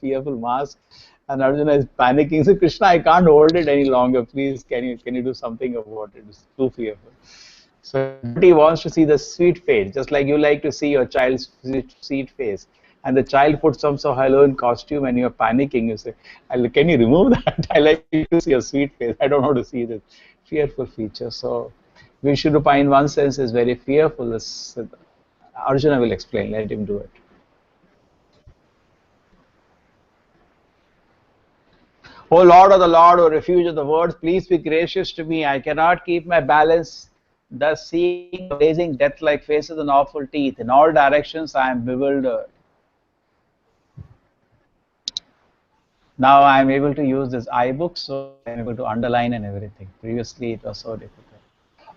fearful mask, and Arjuna is panicking. So Krishna, I can't hold it any longer. Please, can you do something about it? It's too fearful. So he wants to see the sweet face, just like you like to see your child's sweet face. And the child puts on some Halloween costume, and you're panicking. You say, "Can you remove that? I like to see your sweet face. I don't want to see this fearful feature." So Vishnurupa, in one sense, is very fearful. Arjuna will explain. Let him do it. O Lord of the Lord, O refuge of the world, please be gracious to me. I cannot keep my balance. Thus, seeing blazing death-like faces and awful teeth in all directions, I am bewildered. Now I am able to use this iBook, so I am able to underline and everything. Previously, it was so difficult.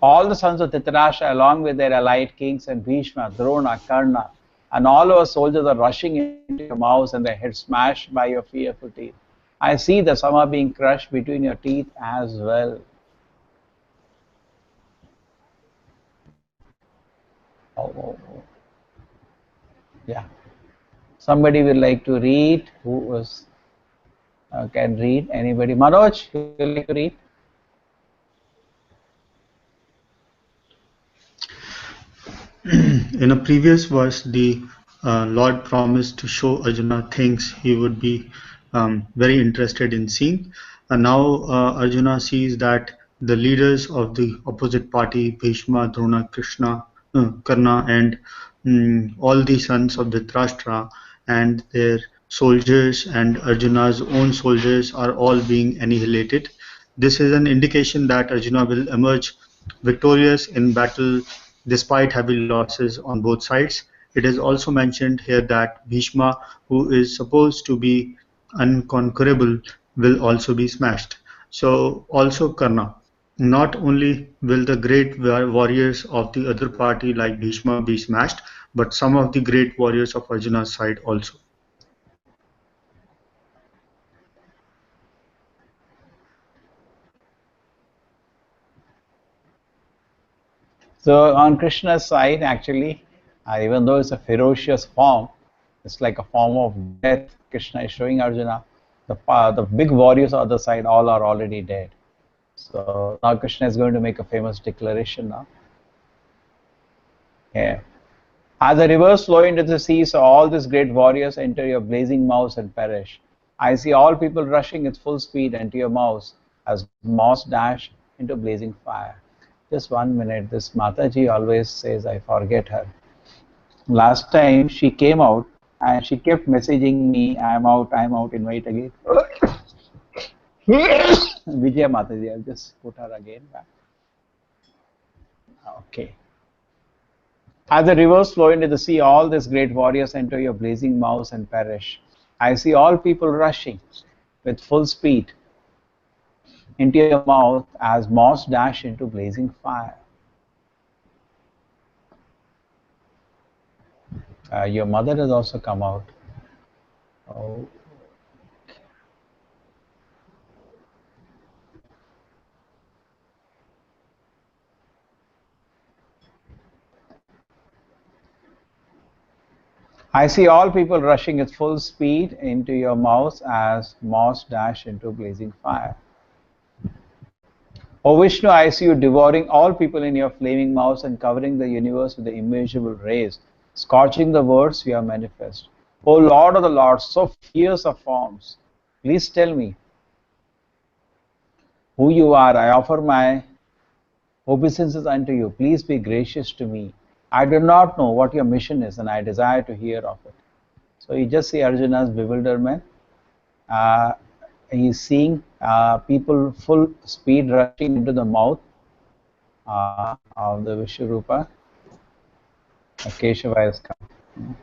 All the sons of Dhritarashtra, along with their allied kings and Bhishma, Drona, Karna, and all our soldiers are rushing into your mouths and their heads smashed by your fearful teeth. I see that some are being crushed between your teeth as well. Oh. Yeah. Somebody will like to read. Who was can read? Anybody? Manoj, you will like to read? In a previous verse, the Lord promised to show Arjuna things he would be very interested in seeing. And now Arjuna sees that the leaders of the opposite party, Bhishma, Drona, Krishna, Karna, and all the sons of Dhritarashtra and their soldiers and Arjuna's own soldiers are all being annihilated. This is an indication that Arjuna will emerge victorious in battle despite heavy losses on both sides. It is also mentioned here that Bhishma, who is supposed to be unconquerable, will also be smashed. So also Karna. Not only will the great warriors of the other party like Bhishma be smashed, but some of the great warriors of Arjuna's side also. So on Krishna's side, actually, even though it's a ferocious form, it's like a form of death. Krishna is showing Arjuna. The big warriors on the side all are already dead. So now Krishna is going to make a famous declaration now. Yeah. As the rivers flow into the sea, so all these great warriors enter your blazing mouths and perish. I see all people rushing at full speed into your mouths as moths dash into blazing fire. Just 1 minute. This Mataji always says I forget her. Last time she came out and she kept messaging me, I'm out, invite again. Vijaya Mataji, I'll just put her again back. Okay. As the rivers flow into the sea, all these great warriors enter your blazing mouths and perish. I see all people rushing with full speed into your mouth as moths dash into blazing fire. Your mother has also come out. Oh. I see all people rushing at full speed into your mouth as moths dash into blazing fire. O Vishnu, I see you devouring all people in your flaming mouths and covering the universe with the immeasurable rays, scorching the words you have manifest. O Lord of the Lords, so fierce of forms, please tell me who you are. I offer my obeisances unto you. Please be gracious to me. I do not know what your mission is, and I desire to hear of it. So you just see Arjuna's bewilderment. Uh, he's seeing people full speed rushing into the mouth of the Vishwarupa. Keshava has come.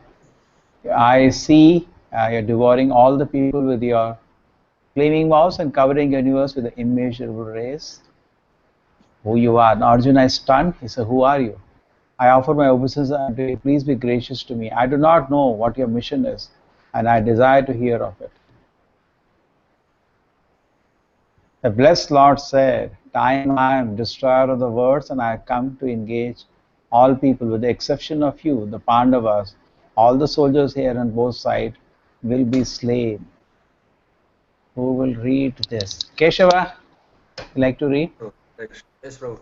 I see you're devouring all the people with your flaming mouths and covering your universe with the immeasurable rays. Who you are. Now Arjuna is stunned. He said, who are you? I offer my obeisance unto you. Please be gracious to me. I do not know what your mission is, and I desire to hear of it. The blessed Lord said, time I am destroyer of the worlds, and I have come to engage all people with the exception of you, the Pandavas, all the soldiers here on both sides, will be slain. Who will read this? Keshava, you like to read? Bro. Yes, bro.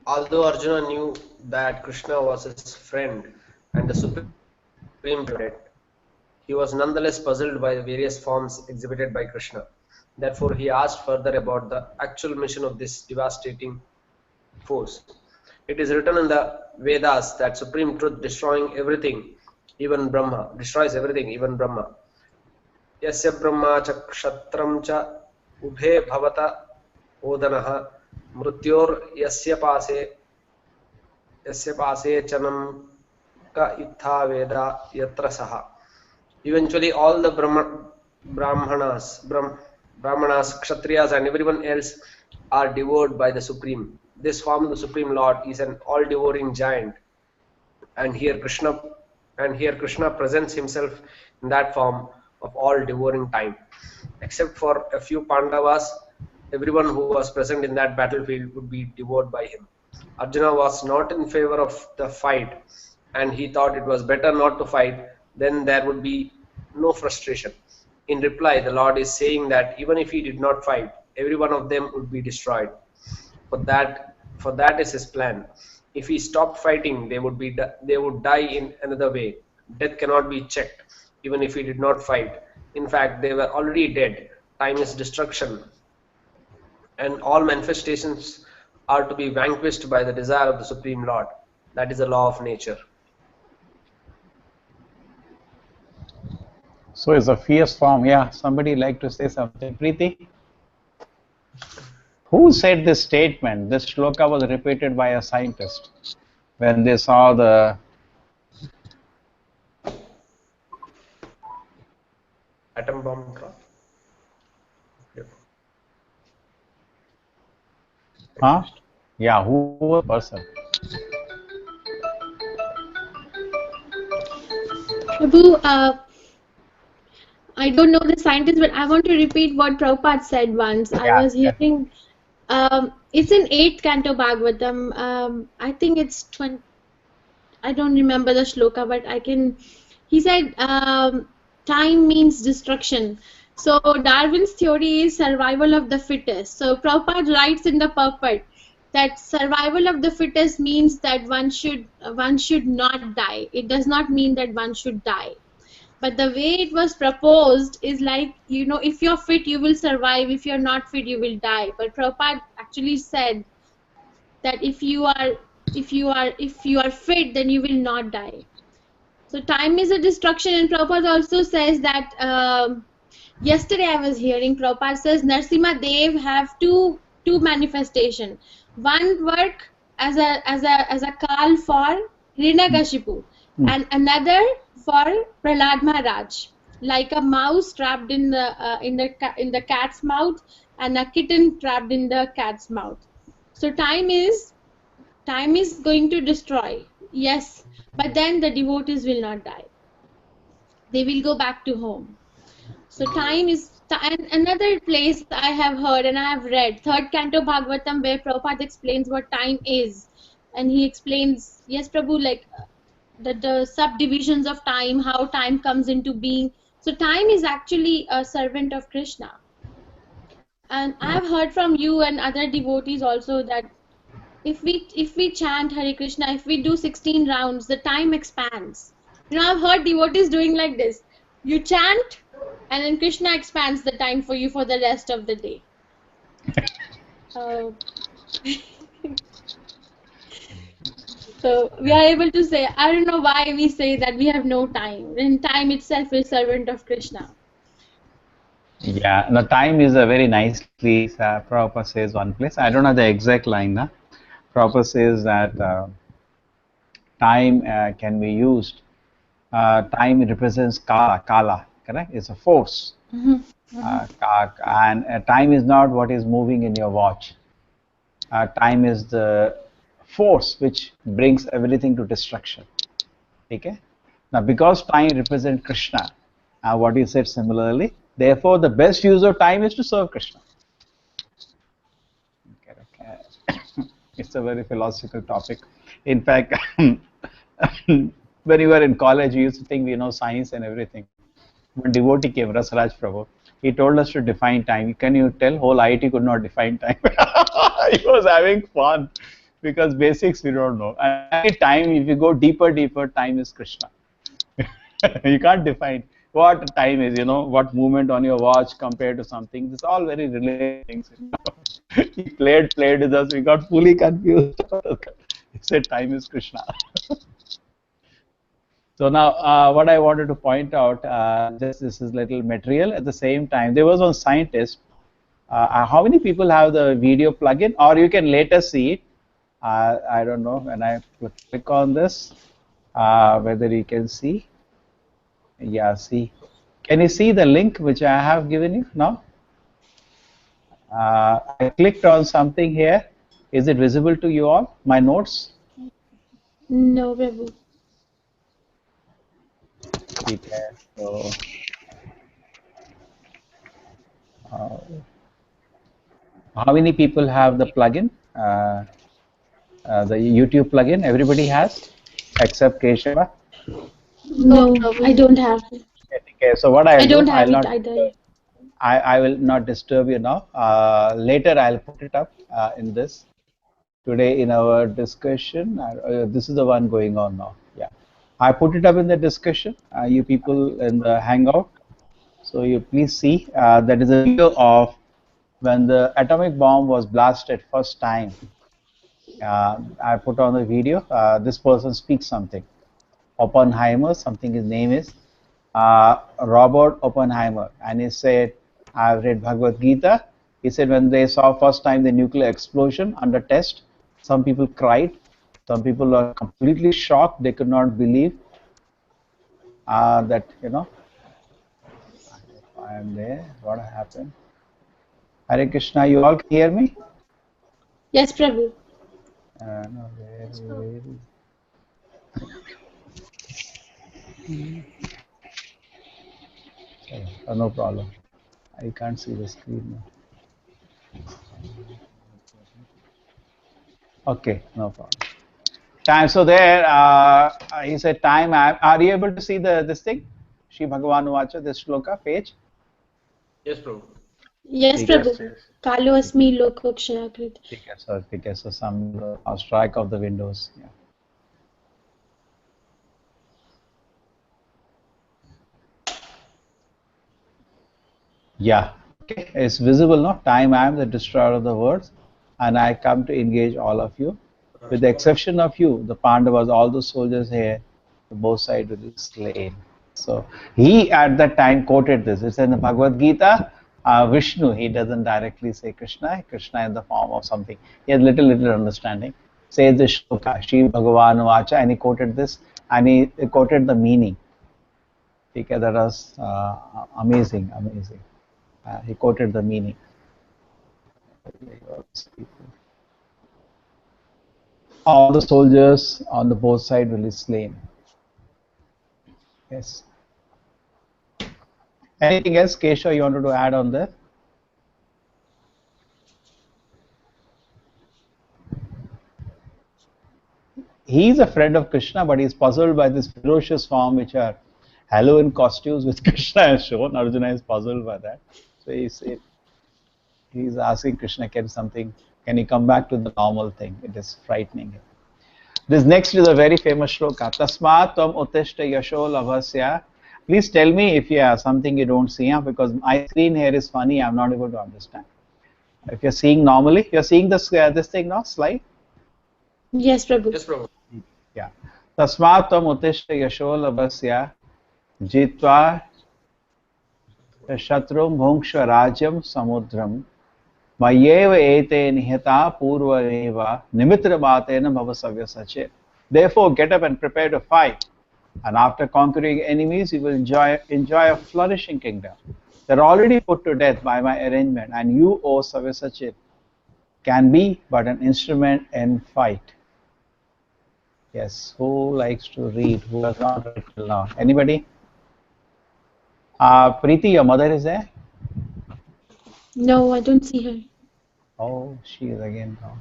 Although Arjuna knew that Krishna was his friend and the supreme favorite, he was nonetheless puzzled by the various forms exhibited by Krishna. Therefore, he asked further about the actual mission of this devastating force. It is written in the Vedas that supreme truth destroys everything, even Brahma. Yasya Brahma cha kshatram cha ubhe bhavata odanah mrutyor yasya pase chanam ka itha veda yatra saha. Eventually, all the Brahmanas, Kshatriyas, and everyone else are devoured by the Supreme. This form of the Supreme Lord is an all-devouring giant, and here Krishna presents himself in that form of all-devouring time. Except for a few Pandavas, everyone who was present in that battlefield would be devoured by him. Arjuna was not in favor of the fight, and he thought it was better not to fight, then there would be no frustration. In reply, the Lord is saying that even if he did not fight, every one of them would be destroyed. For that is his plan. If he stopped fighting, they would die in another way. Death cannot be checked, even if he did not fight. In fact, they were already dead. Time is destruction, and all manifestations are to be vanquished by the desire of the Supreme Lord. That is the law of nature. So it's a fierce form. Yeah, somebody like to say something. Preeti? Who said this statement? This shloka was repeated by a scientist when they saw the. Atom bomb drop. Yep. Huh? Yeah, who was the person? Prabhu, I don't know the scientist, but I want to repeat what Prabhupada said once. I Yeah, was yeah. hearing, it's in 8th Canto Bhagavatam. I think it's 20, I don't remember the shloka, but he said, time means destruction. So Darwin's theory is survival of the fittest. So Prabhupada writes in the purport that survival of the fittest means that one should not die. It does not mean that one should die. But the way it was proposed is like, if you're fit, you will survive. If you're not fit, you will die. But Prabhupada actually said that if you are fit, then you will not die. So time is a destruction, and Prabhupada also says that yesterday I was hearing Prabhupada says Narsimha Dev have two manifestation. One work as a Kal for Hiranyakashipu, and another for Prahlad Maharaj, like a mouse trapped in the cat's mouth and a kitten trapped in the cat's mouth. So time is going to destroy, yes, but then the devotees will not die. They will go back to home. So time is, and another place I have heard and I have read, 3rd Canto Bhagavatam, where Prabhupada explains what time is. And he explains, yes, Prabhu, like the subdivisions of time, how time comes into being. So time is actually a servant of Krishna. And I have heard from you and other devotees also that if we chant Hare Krishna, if we do 16 rounds, the time expands. I've heard devotees doing like this. You chant, and then Krishna expands the time for you for the rest of the day. Uh, so we are able to say, I don't know why we say that we have no time. And time itself is servant of Krishna. Yeah, the time is a very nicely, Prabhupada says one place. I don't know the exact line. Huh? Prabhupada says that time can be used. Time represents kala, correct? It's a force. And time is not what is moving in your watch. Time is the force which brings everything to destruction. Okay? Now, because time represents Krishna, what you said similarly, therefore the best use of time is to serve Krishna. Okay. It's a very philosophical topic. In fact, When you were in college, we used to think we know science and everything. When devotee came, Rasraj Prabhu, he told us to define time. Can you tell? Whole IIT could not define time. He was having fun because basics we don't know. And actually, time, if you go deeper, deeper, time is Krishna. You can't define what time is, what movement on your watch compared to something. It's all very related things. He played with us. We got fully confused. He said time is Krishna. So now, what I wanted to point out, just this is little material. At the same time, there was one scientist. How many people have the video plugin, or you can later see it? I don't know. When I click on this, whether you can see. Yeah, see. Can you see the link which I have given you now? I clicked on something here. Is it visible to you all? My notes? No, Prabhu. Okay. So, uh, how many people have the plugin? The YouTube plugin? Everybody has, except Keshava. No, I don't have it. Okay. So what I I'll do, don't have I'll it not. either. I will not disturb you now. Later, I'll put it up in this. Today in our discussion, this is the one going on now. Yeah, I put it up in the discussion. You people in the Hangout. So you please see. That is a video of when the atomic bomb was blasted first time. I put on the video. This person speaks something. Oppenheimer, something his name is, Robert Oppenheimer, and he said, I've read Bhagavad Gita. He said when they saw first time the nuclear explosion under test, some people cried, some people were completely shocked, they could not believe that, I am there, what happened? Hare Krishna, you all can hear me? Yes, Prabhu. No, no problem. I can't see the screen now. Okay, no problem. Time. So there, he said time. Are you able to see this thing? Shri Bhagavan Vacha, this shloka page? Yes, Prabhu. Yes, Yes, Prabhu. Kalo asmi lokokshayakrit. Okay, so some strike of the windows. Yeah. Yeah. Okay, it's visible now. Time. I am the destroyer of the worlds, and I come to engage all of you. With the exception of you, the Pandavas, all the soldiers here, both sides will be slain. So he at that time quoted this. It's in the Bhagavad Gita. Vishnu, he doesn't directly say Krishna. Krishna in the form of something. He has little understanding. Says the shloka, Shri Bhagavan Vacha, and he quoted this, and he quoted the meaning. Okay, that was amazing. He quoted the meaning. All the soldiers on the both sides will be slain. Yes. Anything else, Keshav, you wanted to add on that? He's a friend of Krishna, but he's puzzled by this ferocious form which are Halloween costumes which Krishna has shown. Arjuna is puzzled by that. So he's asking Krishna, can he come back to the normal thing? It is frightening him. This next is a very famous shloka. Tasmat tvam utishta yasho labhasya. Please tell me if you have something you don't see, because my screen here is funny. I'm not able to understand. If you're seeing normally, you're seeing this thing now, slide? Yes, Prabhu. Yes, Prabhu. Yeah. Tasmat tvam utishta yasho labhasya jitva shatrum bhunksha rajam samudram mayeva ete nihita purvareva nimitra bhatena bhavasavya sache. Therefore, get up and prepare to fight. And after conquering enemies, you will enjoy a flourishing kingdom. They're already put to death by my arrangement, and you, O Savyasachit, can be but an instrument in fight. Yes, who likes to read? Who has not read till now? Anybody? Preeti, your mother is there? No, I don't see her. Oh, she is again gone.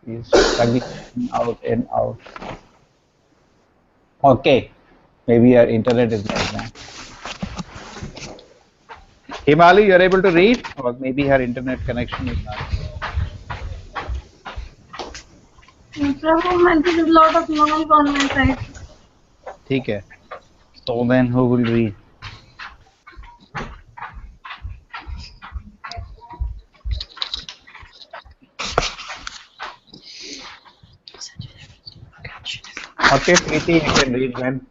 He's struggling in, out and out. Okay, maybe your internet is like that. Himali, you're able to read, or maybe her internet connection is not good. Prabhu, there is a lot of noise on my side. ठीक है. So then, who will read? Okay, Preeti, you can read then.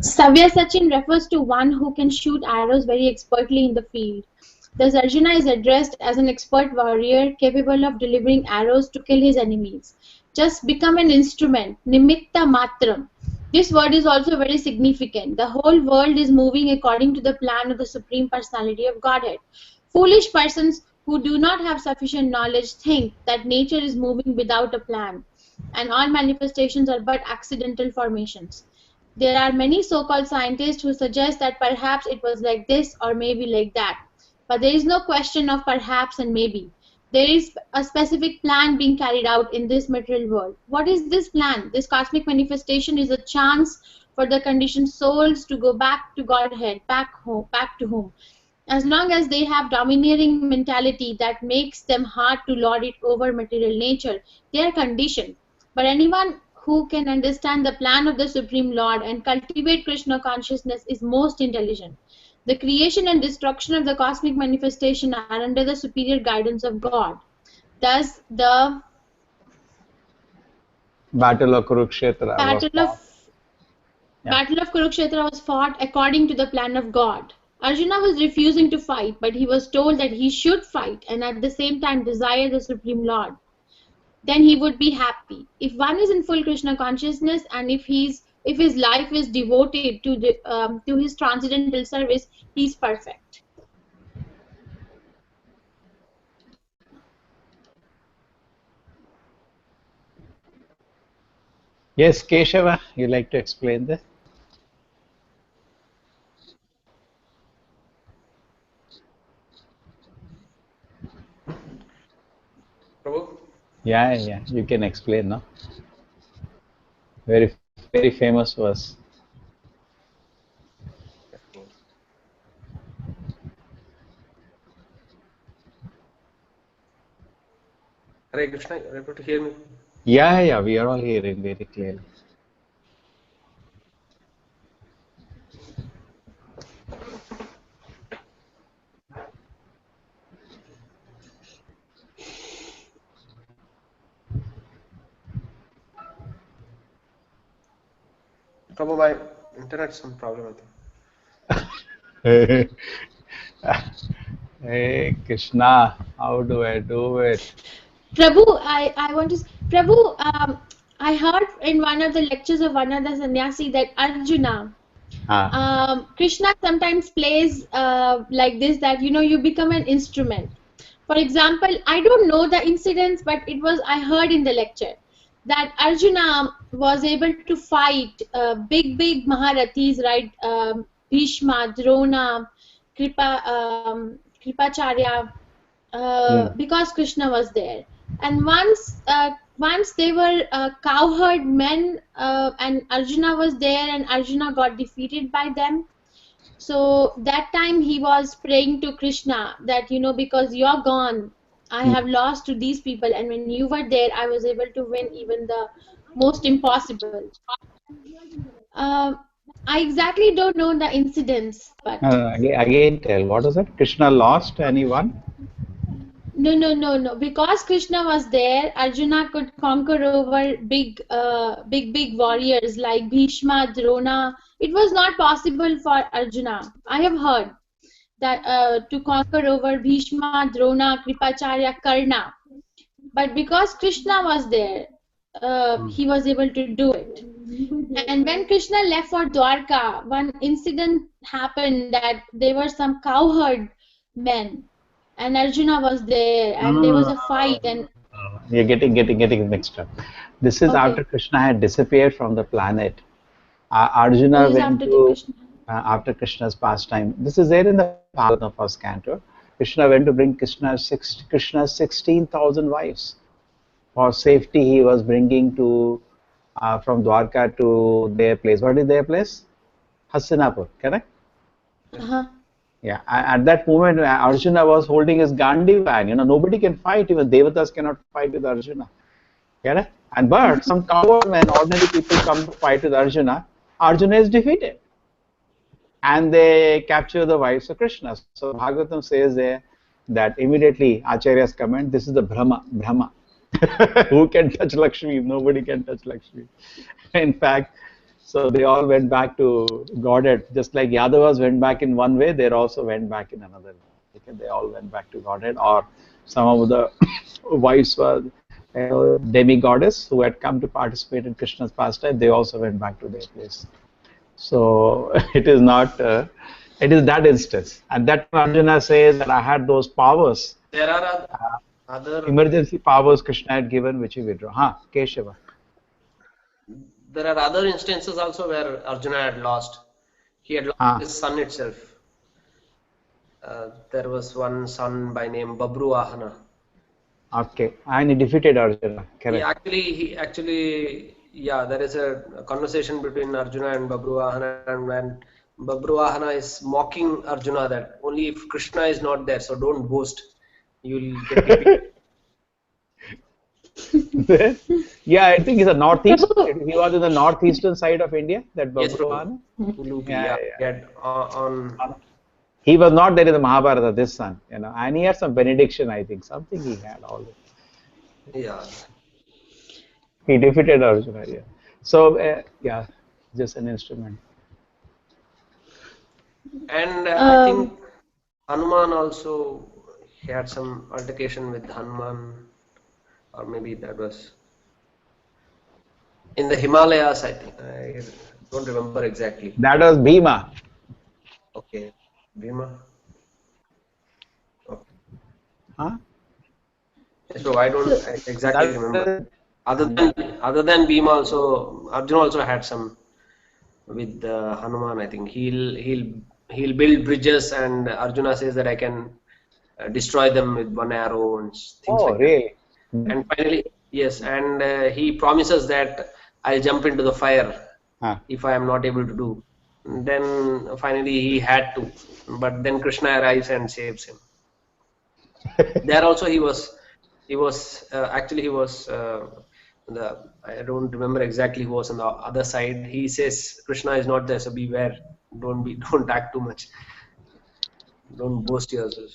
Savya Sachin refers to one who can shoot arrows very expertly in the field. Thus, Arjuna is addressed as an expert warrior capable of delivering arrows to kill his enemies. Just become an instrument, nimitta matram. This word is also very significant. The whole world is moving according to the plan of the Supreme Personality of Godhead. Foolish persons who do not have sufficient knowledge think that nature is moving without a plan, and all manifestations are but accidental formations. There are many so-called scientists who suggest that perhaps it was like this or maybe like that. But there is no question of perhaps and maybe. There is a specific plan being carried out in this material world. What is this plan? This cosmic manifestation is a chance for the conditioned souls to go back to Godhead, back home, back to home. As long as they have domineering mentality that makes them hard to lord it over material nature, they are conditioned. But anyone who can understand the plan of the Supreme Lord and cultivate Krishna consciousness is most intelligent. The creation and destruction of the cosmic manifestation are under the superior guidance of God. Thus, the Battle of Kurukshetra was battle fought. of Battle of Kurukshetra was fought according to the plan of God. Arjuna was refusing to fight, but he was told that he should fight and at the same time desire the Supreme Lord. Then he would be happy. If one is in full Krishna consciousness and if his life is devoted to his transcendental service, he's perfect. Yes, Keshava, you like to explain this? Prabhu? Yeah, you can explain, no? Very, very famous verse. Hare Krishna, you're able to hear me? Yeah, we are all hearing very clearly. Prabhu, my internet some problem, I think. Hey, Krishna, how do I do it? Prabhu, I want to. Prabhu, I heard in one of the lectures of one of the sannyasi that Arjuna, Krishna sometimes plays like this, that you become an instrument. For example, I don't know the incidents, but I heard in the lecture that Arjuna was able to fight big Maharathis, right? Bhishma, Drona, Kripacharya, because Krishna was there. And once they were cowherd men, and Arjuna was there, and Arjuna got defeated by them. So that time he was praying to Krishna that, because you're gone, I have lost to these people, and when you were there, I was able to win even the most impossible. Uh, I exactly don't know the incidents, but Again, tell, what is it? Krishna lost anyone? no. Because Krishna was there, Arjuna could conquer over big warriors like Bhishma, Drona. It was not possible for Arjuna. I have heard that to conquer over Bhishma, Drona, Kripacharya, Karna. But because Krishna was there, he was able to do it. And when Krishna left for Dwarka, one incident happened that there were some cowherd men, and Arjuna was there, and there was a fight. And You're getting mixed up. This is okay, after Krishna had disappeared from the planet. Arjuna this is went after the to Krishna. after Krishna's pastime. This is there in the Bhagavatam first canto. Krishna went to bring Krishna's 16,000 wives. For safety, he was bringing to from Dwarka to their place. What is their place? Hastinapur, correct? Uh-huh. Yeah. At that moment, Arjuna was holding his Gandhi van. Nobody can fight. Even Devatas cannot fight with Arjuna. Correct? But some coward men, ordinary people come to fight with Arjuna. Arjuna is defeated. And they capture the wives of Krishna. So Bhagavatam says there that immediately Acharya's comment, this is the Brahma. Who can touch Lakshmi? Nobody can touch Lakshmi. In fact, so they all went back to Godhead. Just like Yadavas went back in one way, they also went back in another way. Okay? They all went back to Godhead, or some of the wives were demi-goddess who had come to participate in Krishna's pastime. They also went back to their place. So it is not, it is that instance. And that Arjuna says that I had those powers. There are other Emergency powers Krishna had given, which he withdrew. Keshava. There are other instances also where Arjuna had lost. He had lost his son itself. There was one son by name Babruahana. Okay, and he defeated Arjuna. Correct. He actually, yeah, there is a conversation between Arjuna and Babruahana, and when Babruahana is mocking Arjuna that only if Krishna is not there, so don't boast, you will get defeated. Yeah, I think he's a northeast. He was in the northeastern side of India. That Babruahana. He was not there in the Mahabharata. This son, and he had some benediction. I think something he had all. Yeah. He defeated Arjuna. Yeah. So yeah, just an instrument. And I think Hanuman also had some altercation with Hanuman, or maybe that was in the Himalayas. I think I don't remember exactly. That was Bhima. Okay, Bhima. Okay. Huh? So I don't exactly remember. Other than Bhima, also Arjuna also had some with Hanuman. I think he'll build bridges, and Arjuna says that I can destroy them with one arrow and things like really? that. And finally, yes, and he promises that I'll jump into the fire if I am not able to do. Then finally he had to, but then Krishna arrives and saves him. There also he was I don't remember exactly who was on the other side. He says Krishna is not there, so beware. Don't act too much. Don't boast yourself.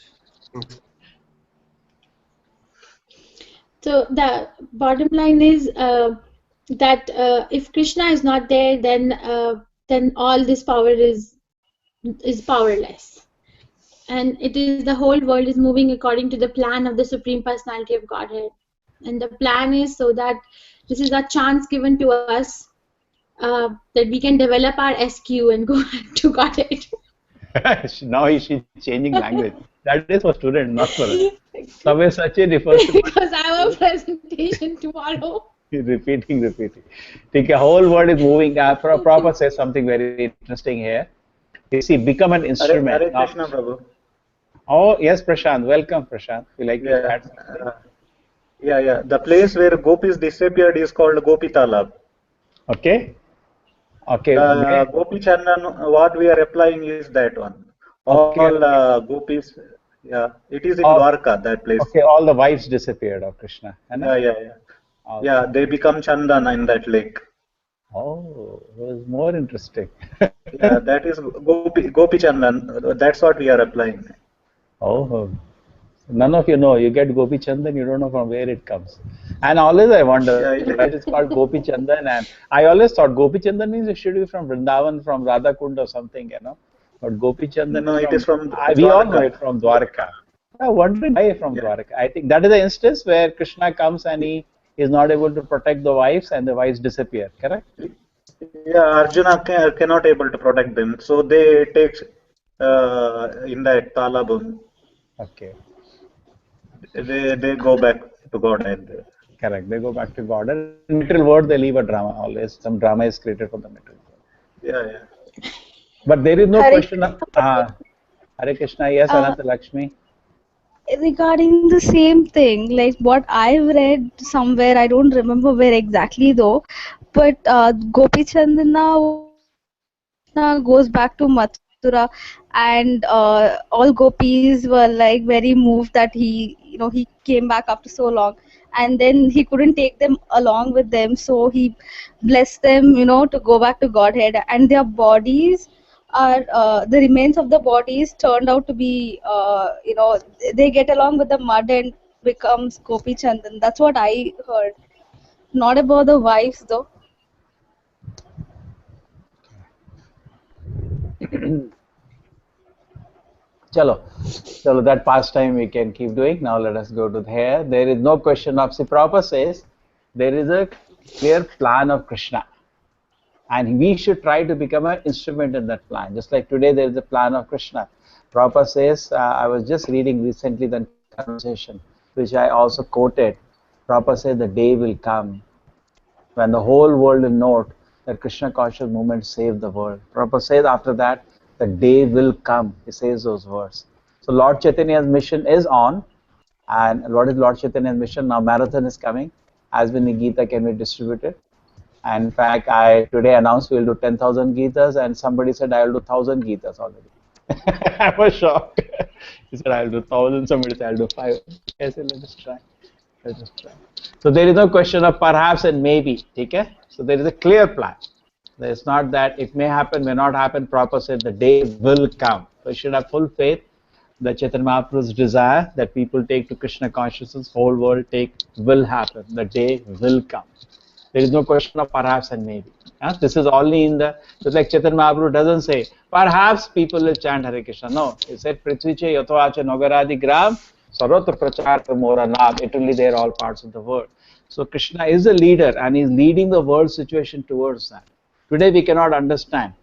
So the bottom line is that if Krishna is not there, then all this power is powerless, and it is the whole world is moving according to the plan of the Supreme Personality of Godhead, and the plan is so that this is a chance given to us that we can develop our SQ and go to Godhead. Now she's changing language. That is for students, not for us. Sabir Sachin refers to because I have a presentation tomorrow. Repeating. The whole world is moving. Prabhupada says something very interesting here. You see, become an instrument. Hare Krishna, Prabhu. Oh, yes, Prashant. Welcome, Prashant. You like to add something? Yeah. The place where gopis disappeared is called Gopi Talab. Okay. Gopi Chandan, what we are applying is that one. All gopis, it is in Dwarka, that place. Okay, all the wives disappeared of Krishna. Yeah, they become Chandan in that lake. Oh, it was more interesting. Yeah, that is Gopi Chandan. That's what we are applying. Oh, none of you know. You get Gopi Chandan, you don't know from where it comes. And always I wonder, why it's called Gopi Chandan. And I always thought Gopi Chandan means it should be from Vrindavan, from Radha Kund or something, But Gopi Chandan. No, it is from Dwarka. We all know it from Dwarka. I wonder why from Dwarka. I think that is the instance where Krishna comes and he is not able to protect the wives and the wives disappear, correct? Yeah, Arjuna cannot able to protect them. So they take in that Talabun. Okay. They go back to Godhead. Correct. They go back to God. And material world, they leave a drama. Always some drama is created from the material world. Yeah. But there is no question of Hare Krishna. Yes, Ananta Lakshmi. regarding the same thing, like what I've read somewhere, I don't remember where exactly though, but Gopi Chandana was when Krishna goes back to Mathura, and all gopis were like very moved that he came back after so long, and then he couldn't take them along with them, so he blessed them, to go back to Godhead, and their bodies are the remains of the bodies turned out to be they get along with the mud and becomes Gopi Chandan. That's what I heard. Not about the wives though. Chalo. So that pastime we can keep doing. Now let us go to here. There is no question of, see, Prabhupada says there is a clear plan of Krishna. And we should try to become an instrument in that plan. Just like today there is a plan of Krishna. Prabhupada says, I was just reading recently the conversation, which I also quoted. Prabhupada says the day will come when the whole world will note that Krishna conscious movement saved the world. Prabhupada says after that, the day will come. He says those words. So Lord Chaitanya's mission is on. And what is Lord Chaitanya's mission? Now marathon is coming. As many Gita can be distributed. And in fact, I today announced we'll do 10,000 Gitas, and somebody said I'll do 1,000 Gitas already. I was shocked. He said I'll do 1,000. Somebody said I'll do 5. I said let us try. Let us try. So there is no question of perhaps and maybe. Okay? So there is a clear plan. It's not that it may happen, may not happen. Prabhupada said the day will come. So you should have full faith. The Chaitanya Mahaprabhu's desire that people take to Krishna consciousness, whole world take, will happen. The day will come. There is no question of perhaps and maybe. This is only in the, just like Chaitanya Mahaprabhu doesn't say, perhaps people will chant Hare Krishna. No, he said, Prithviche Yathoacha Nagaradi Gram, Sarvatra Prachar Mora Nam, eternally there all parts of the world. So Krishna is a leader and he is leading the world situation towards that. Today we cannot understand.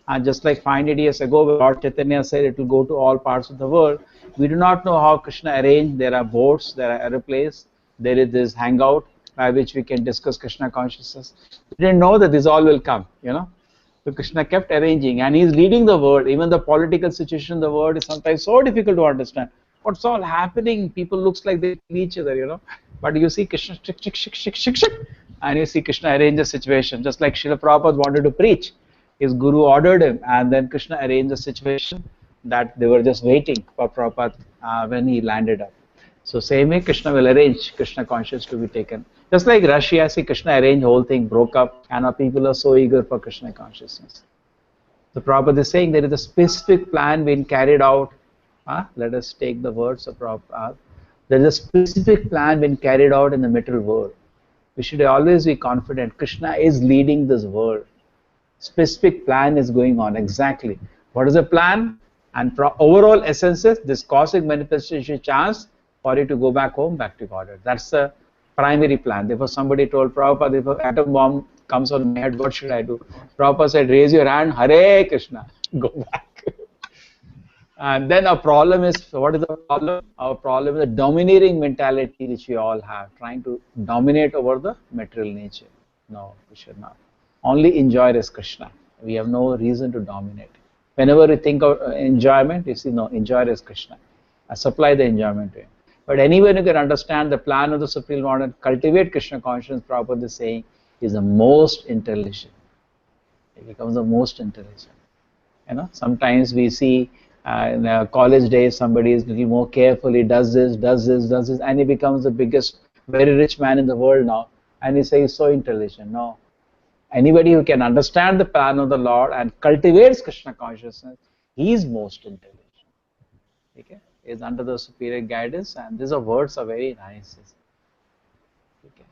And just like 500 years ago, Lord Chaitanya said it will go to all parts of the world. We do not know how Krishna arranged. There are boats, there are aeroplanes, there is this hangout by which we can discuss Krishna consciousness. We didn't know that this all will come. So Krishna kept arranging, and he is leading the world. Even the political situation in the world is sometimes so difficult to understand. What's all happening? People looks like they kill each other. But you see Krishna, and you see Krishna arrange the situation. Just like Srila Prabhupada wanted to preach, his guru ordered him, and then Krishna arranged the situation that they were just waiting for Prabhupada when he landed up. So same way Krishna will arrange Krishna consciousness to be taken. Just like Russia, see Krishna arranged whole thing, broke up, and our people are so eager for Krishna consciousness. The Prabhupada is saying there is a specific plan being carried out. Let us take the words of Prabhupada. There is a specific plan being carried out in the material world. We should always be confident Krishna is leading this world. Specific plan is going on. Exactly. What is the plan? And overall essence is this cosmic manifestation chance for you to go back home, back to Godhead. That's the primary plan. Therefore, somebody told Prabhupada, if an atom bomb comes on my head, what should I do? Prabhupada said, raise your hand, Hare Krishna, go back. And then our problem is, what is the problem? Our problem is the domineering mentality which we all have, trying to dominate over the material nature. No, we should not. Only enjoy is Krishna. We have no reason to dominate. Whenever we think of enjoyment, you see, no, enjoy is Krishna. I supply the enjoyment to him. But anyone who can understand the plan of the Supreme Lord and cultivate Krishna consciousness, Prabhupada is saying, is the most intelligent. He becomes the most intelligent. Sometimes we see in college days somebody is a little more careful, he does this, and he becomes the biggest, very rich man in the world now. And he says he's so intelligent. No. Anybody who can understand the plan of the Lord and cultivates Krishna consciousness, he is most intelligent. Okay? He is under the superior guidance, and these words are very nice. Okay.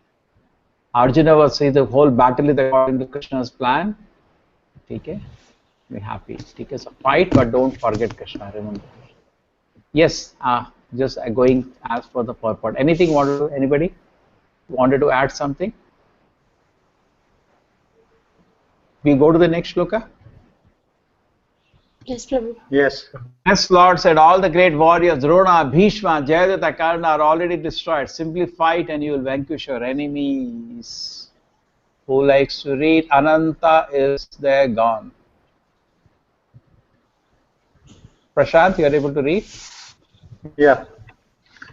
Arjuna was saying the whole battle is according to Krishna's plan. Okay? Be happy. Okay? So fight, but don't forget Krishna. Remember. Yes. Just going as for the purport. Anything anybody wanted to add something? We go to the next shloka. Yes, Prabhu. Yes. Yes, Lord said, all the great warriors, Drona, Bhishma, Jayadratha, Karna are already destroyed. Simply fight and you will vanquish your enemies. Who likes to read? Ananta is there gone. Prashant, you are able to read? Yeah.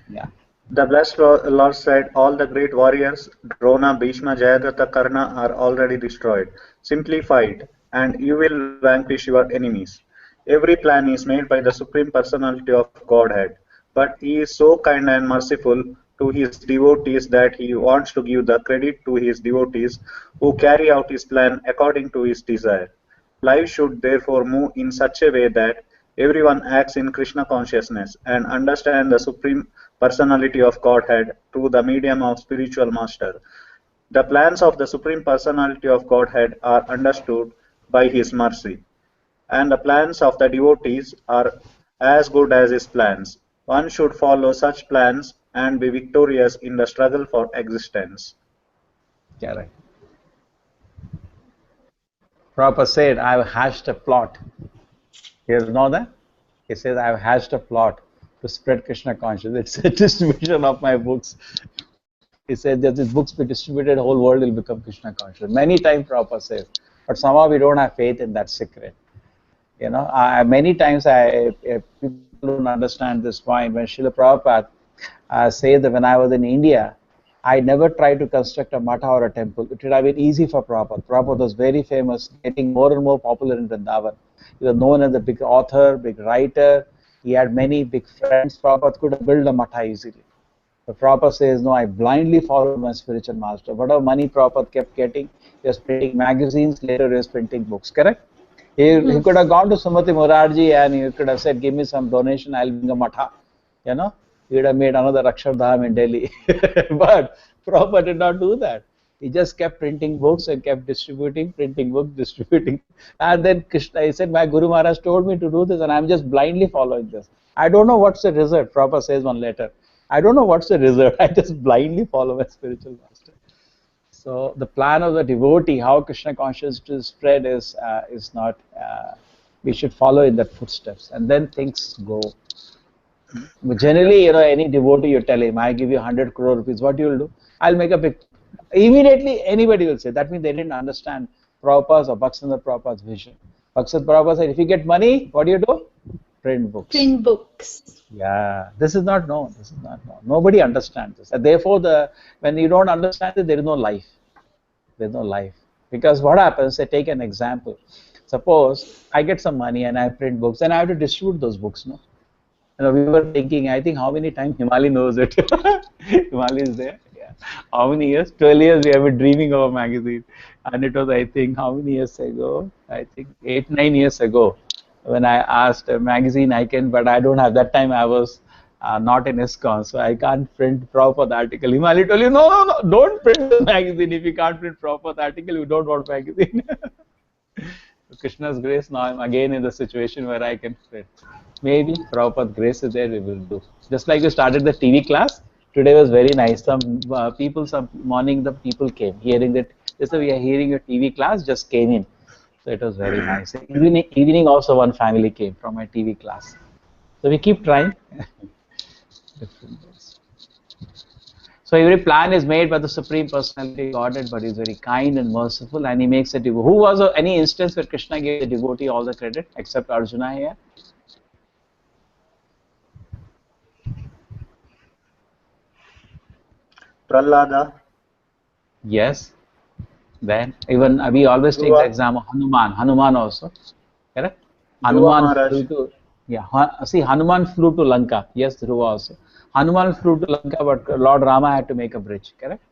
Yeah. The blessed Lord said, all the great warriors, Drona, Bhishma, Jayadratha, Karna, are already destroyed. Simply fight, and you will vanquish your enemies. Every plan is made by the Supreme Personality of Godhead, but He is so kind and merciful to His devotees that He wants to give the credit to His devotees who carry out His plan according to His desire. Life should therefore move in such a way that everyone acts in Krishna consciousness and understand the Supreme Personality of Godhead through the medium of spiritual master. The plans of the Supreme Personality of Godhead are understood by His mercy, and the plans of the devotees are as good as His plans. One should follow such plans and be victorious in the struggle for existence. Correct. Prabhupada said, I've hatched a plot. You know that? He says, I've hatched a plot to spread Krishna consciousness. It's a distribution of my books. He said that these books be distributed, the whole world will become Krishna conscious. Many times Prabhupada says, but somehow we don't have faith in that secret. You know, many times people don't understand this point. When Srila Prabhupada says that when I was in India, I never tried to construct a matha or a temple. It would have been easy for Prabhupada. Prabhupada was very famous, getting more and more popular in Vrindavan. He was known as a big author, big writer. He had many big friends. Prabhupada could have built a matha easily. But Prabhupada says, no, I blindly followed my spiritual master. Whatever money Prabhupada kept getting, he was printing magazines, later he was printing books, correct? He could have gone to Sumati Morarji and he could have said, give me some donation, I'll bring a matha. You know, he would have made another Akshardham in Delhi. But Prabhupada did not do that. He just kept printing books and kept distributing, printing books, distributing. And then Krishna, he said, my Guru Maharaj told me to do this and I'm just blindly following this. I don't know what's the result. Prabhupada says one letter. I don't know what's the result. I just blindly follow my spiritual master. So the plan of the devotee, how Krishna consciousness is spread, is not. We should follow in that footsteps, and then things go. But generally, you know, any devotee you tell him, I give you 100 crore rupees, what you will do? I'll make a big. Immediately, anybody will say that means they didn't understand Prabhupada's or Bhaktivinoda Prabhupada's vision. Bhaktivinoda Prabhupada said, if you get money, what do? Print books. Print books. Yeah, this is not known. This is not known. Nobody understands this. And therefore, when you don't understand it, there is no life. There's no life. Because what happens, say, take an example. Suppose I get some money and I print books, and I have to distribute those books, no? You know, we were thinking, I think how many times Himali knows it. Himali is there. Yeah. How many years? 12 years we have been dreaming of a magazine. And it was, I think, how many years ago? I think 8, 9 years ago. When I asked a magazine, I can, but I don't have. That time I was not in ISKCON, so I can't print proper the article. Himali told you, no, don't print the magazine. If you can't print proper the article, you don't want magazine. Krishna's grace, now I'm again in the situation where I can print. Maybe Prabhupada's grace is there, we will do. Just like you started the TV class, today was very nice. Some morning the people came, hearing that, they said, we are hearing your TV class, just came in. So it was very nice. Evening also one family came from my TV class. So we keep trying. Different ways. So every plan is made by the Supreme Personality Godhead, but He's very kind and merciful, and He makes a devotee. Who was any instance where Krishna gave the devotee all the credit, except Arjuna here? Prahlada, Yes. Then even we always take the Dhruva, example of Hanuman. Hanuman also, correct? Dhruva Hanuman Maharaj. flew to see Hanuman flew to Lanka. Yes, Dhruva also. Hanuman flew to Lanka, but Lord Rama had to make a bridge, correct?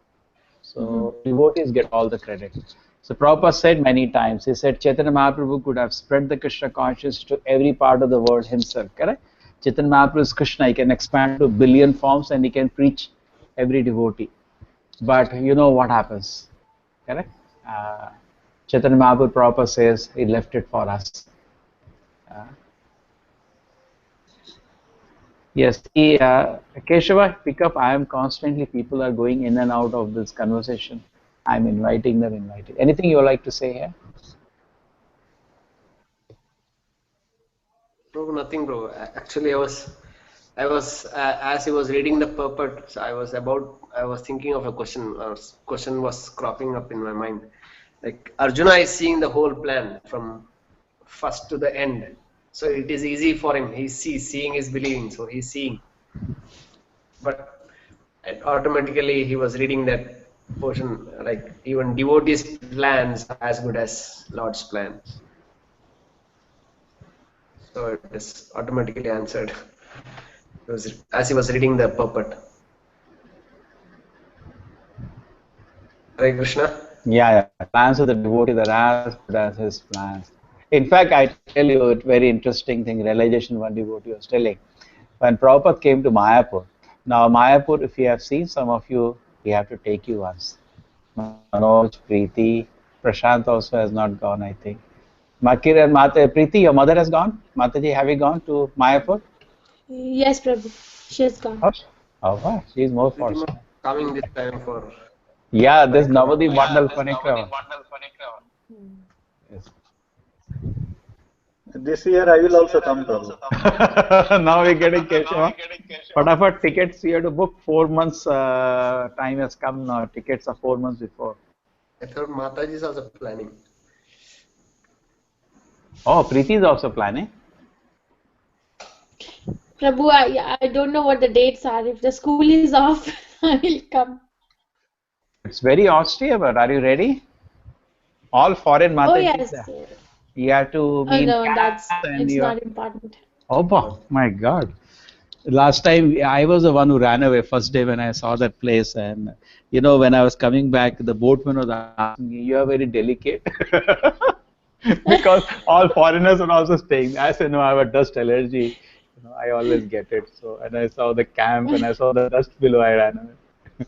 So devotees get all the credit. So Prabhupada said many times, he said Chaitanya Mahaprabhu could have spread the Krishna consciousness to every part of the world himself, correct? Chaitanya Mahaprabhu is Krishna, he can expand to a billion forms and he can preach every devotee. But you know what happens, correct? Uh, Chaitanya Mahaprabhu Prabhupada says he left it for us. Uh, yes, Keshava, pick up. I am constantly, people are going in and out of this conversation. I'm inviting them, Anything you would like to say here? No, nothing, bro. Actually, as he was reading the purport, I was thinking of a question. Question was cropping up in my mind. Like Arjuna is seeing the whole plan from first to the end, so it is easy for him. Seeing is believing, so he's seeing. but automatically he was reading that portion, like even devotees' plans are as good as Lord's plans. So it is automatically answered. It was as he was reading the puppet. Hare Krishna. Yeah, yeah. Plans of the devotee are as good as his plans. In fact, I tell you a very interesting thing, realization one devotee was telling. When Prabhupada came to Mayapur, now Mayapur, if you have seen, some of you, we have to take you once. Manoj, Preeti, Prashant also has not gone, I think. Makir and Mata, Preeti, your mother has gone? Mataji, have you gone to Mayapur? Yes, Prabhu. She has gone. Oh, oh wow, she's more Pretty much fortunate. coming this time for Yeah, this parikrama. Navadi Mandal Parikrama. Yes. This year I will also come, Prabhu. Now we're getting Keshava. Fatapat tickets, you have to book 4 months. Time has come now. Tickets are 4 months before. I thought Mataji is also planning. Oh, Preeti is also planning. Prabhu, I don't know what the dates are. If the school is off, I will come. It's very austere, but are you ready? All foreign Oh, Mataji. yes. You have to Oh, be in no, camps and it's you not have. important. Oh, my God. Last time I was the one who ran away first day when I saw that place. And, when I was coming back, the boatman was asking me, you are very delicate. Because all foreigners are also staying. I said, no, I have a dust allergy. I always get it. So, and I saw the camp and I saw the dust below, I ran away.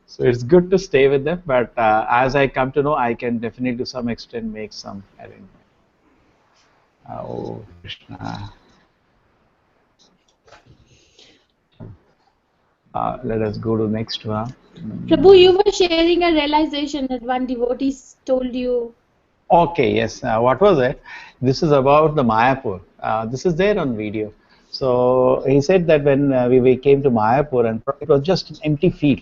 So it's good to stay with them. But as I come to know, I can definitely to some extent make some arrangement. Oh, Krishna. Let us go to the next one. Prabhu, you were sharing a realization that one devotee told you. Okay, yes. What was it? This is about the Mayapur. This is there on video. So he said that when we came to Mayapur and it was just an empty field,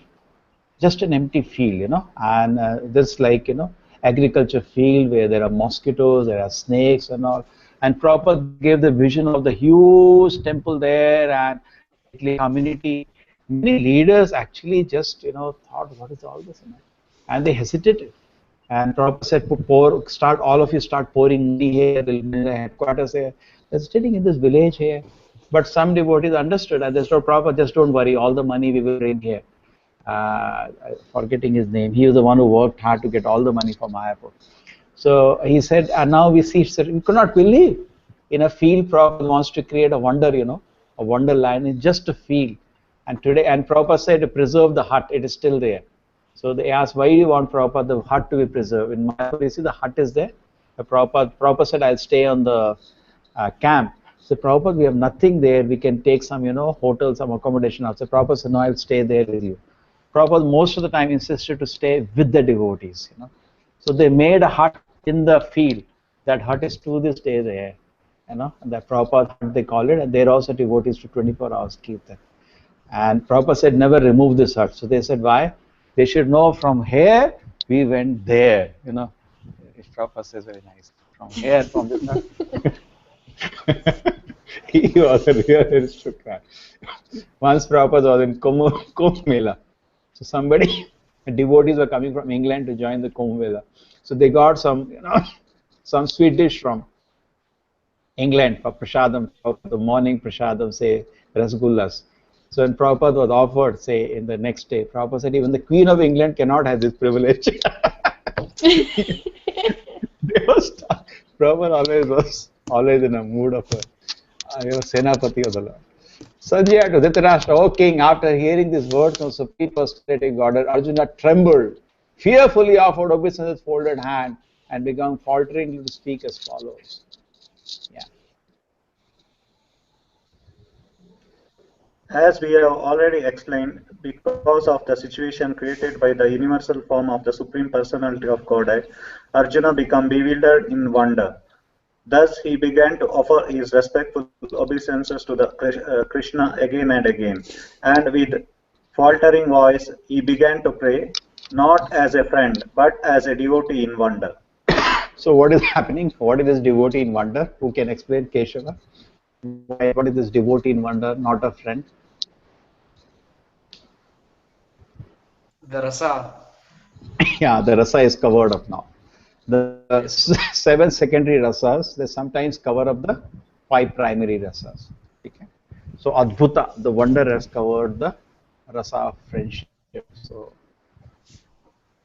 and this like, agriculture field where there are mosquitoes, there are snakes and all. And Prabhupada gave the vision of the huge temple there and stately community. Many leaders actually just, thought, what is all this? And they hesitated. And Prabhupada said, start, all of you start pouring money here, there will be the headquarters here. They're sitting in this village here. But some devotees understood and they told Prabhupada, just don't worry, all the money we will bring here. Forgetting his name. He was the one who worked hard to get all the money for Mayapur. So he said, and now we see, sir, we could not believe in a field Prabhupada wants to create a wonder, a wonderland in just a field. And today, and Prabhupada said to preserve the hut, it is still there. So they asked, why do you want Prabhupada the hut to be preserved? In Mayapur, you see the hut is there. The Prabhupada said, I'll stay on the camp. So Prabhupada, we have nothing there. We can take some, hotel, some accommodation outside. Prabhupada said, no, I'll stay there with you. Prabhupada most of the time insisted to stay with the devotees. So they made a hut in the field. That hut is to this day there. That Prabhupada hut they call it, and there also devotees to 24 hours keep that. And Prabhupada said, never remove this hut. So they said, why? They should know from here we went there. Prabhupada says very nice. From here, from this hut. He was a real aristocrat. Once Prabhupada was in Kumbh Mela. So somebody, devotees were coming from England to join the Kumbh Mela. So they got some, some sweet dish from England for prasadam, for the morning prasadam, say rasgullas. So when Prabhupada was offered, say in the next day, Prabhupada said, even the Queen of England cannot have this privilege. They was, Prabhupada always always in a mood of a Senapati of the Lord. Sanjaya to Dhritarashtra, O king, after hearing these words from supreme personality Godhead, Arjuna trembled, fearfully offered obeisance with folded hand, and began falteringly to speak as follows. Yeah. As we have already explained, because of the situation created by the universal form of the Supreme Personality of Godhead, Arjuna became bewildered in wonder. Thus, he began to offer his respectful obeisances to the Krishna again and again, and with faltering voice, he began to pray, not as a friend, but as a devotee in wonder. So what is happening? What is this devotee in wonder? Who can explain, Keshava? What is this devotee in wonder, not a friend? The rasa. Yeah, the rasa is covered up now. The Yes. seven secondary rasas, they sometimes cover up the five primary rasas. Okay. So Adbhuta, the wonder, has covered the rasa of friendship. So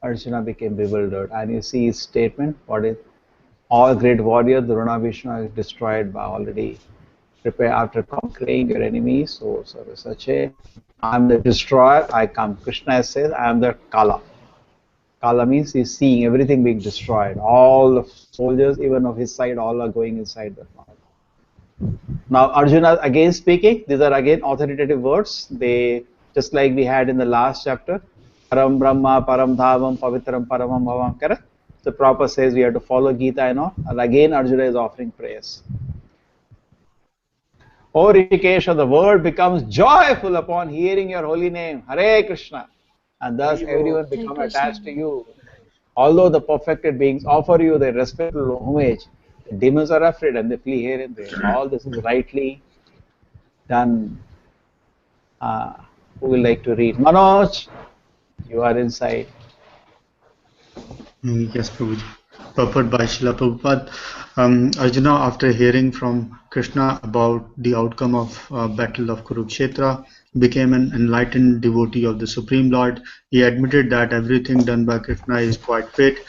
Arjuna became bewildered. And you see his statement, what is all great warrior, the Vishnu is destroyed by already prepare after conquering your enemies. So Sarvasache, I am the destroyer, I come. Krishna says, I am the Kala. Kala means he's seeing everything being destroyed. All the soldiers, even of his side, all are going inside the fire. Now Arjuna again speaking, these are again authoritative words. They, just like we had in the last chapter, Param Brahma, Param Dhavam, Pavitram Paramam Bhavam, correct? The proper says we have to follow Gita and all. And again Arjuna is offering prayers. O Rishikesha, the world becomes joyful upon hearing your holy name, Hare Krishna. And thus Haribo. everyone Hare become Krishna. attached to you. Although the perfected beings offer you their respectful homage, the demons are afraid and they flee here and there. All this is rightly done. Uh, who will like to read? Manoj, you are inside. Yes, Prabhuji. Purport by Srila Prabhupada. Arjuna, after hearing from Krishna about the outcome of Battle of Kurukshetra, became an enlightened devotee of the Supreme Lord. He admitted that everything done by Krishna is quite great.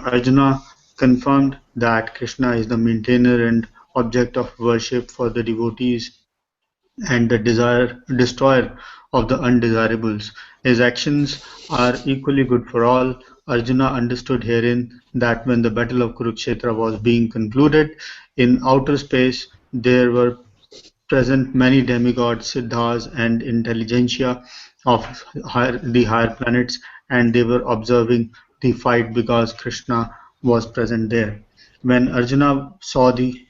Arjuna confirmed that Krishna is the maintainer and object of worship for the devotees and the destroyer of the undesirables. His actions are equally good for all. Arjuna understood herein that when the battle of Kurukshetra was being concluded, in outer space there were present many demigods, siddhas, and intelligentsia of the higher planets, and they were observing the fight because Krishna was present there. When Arjuna saw the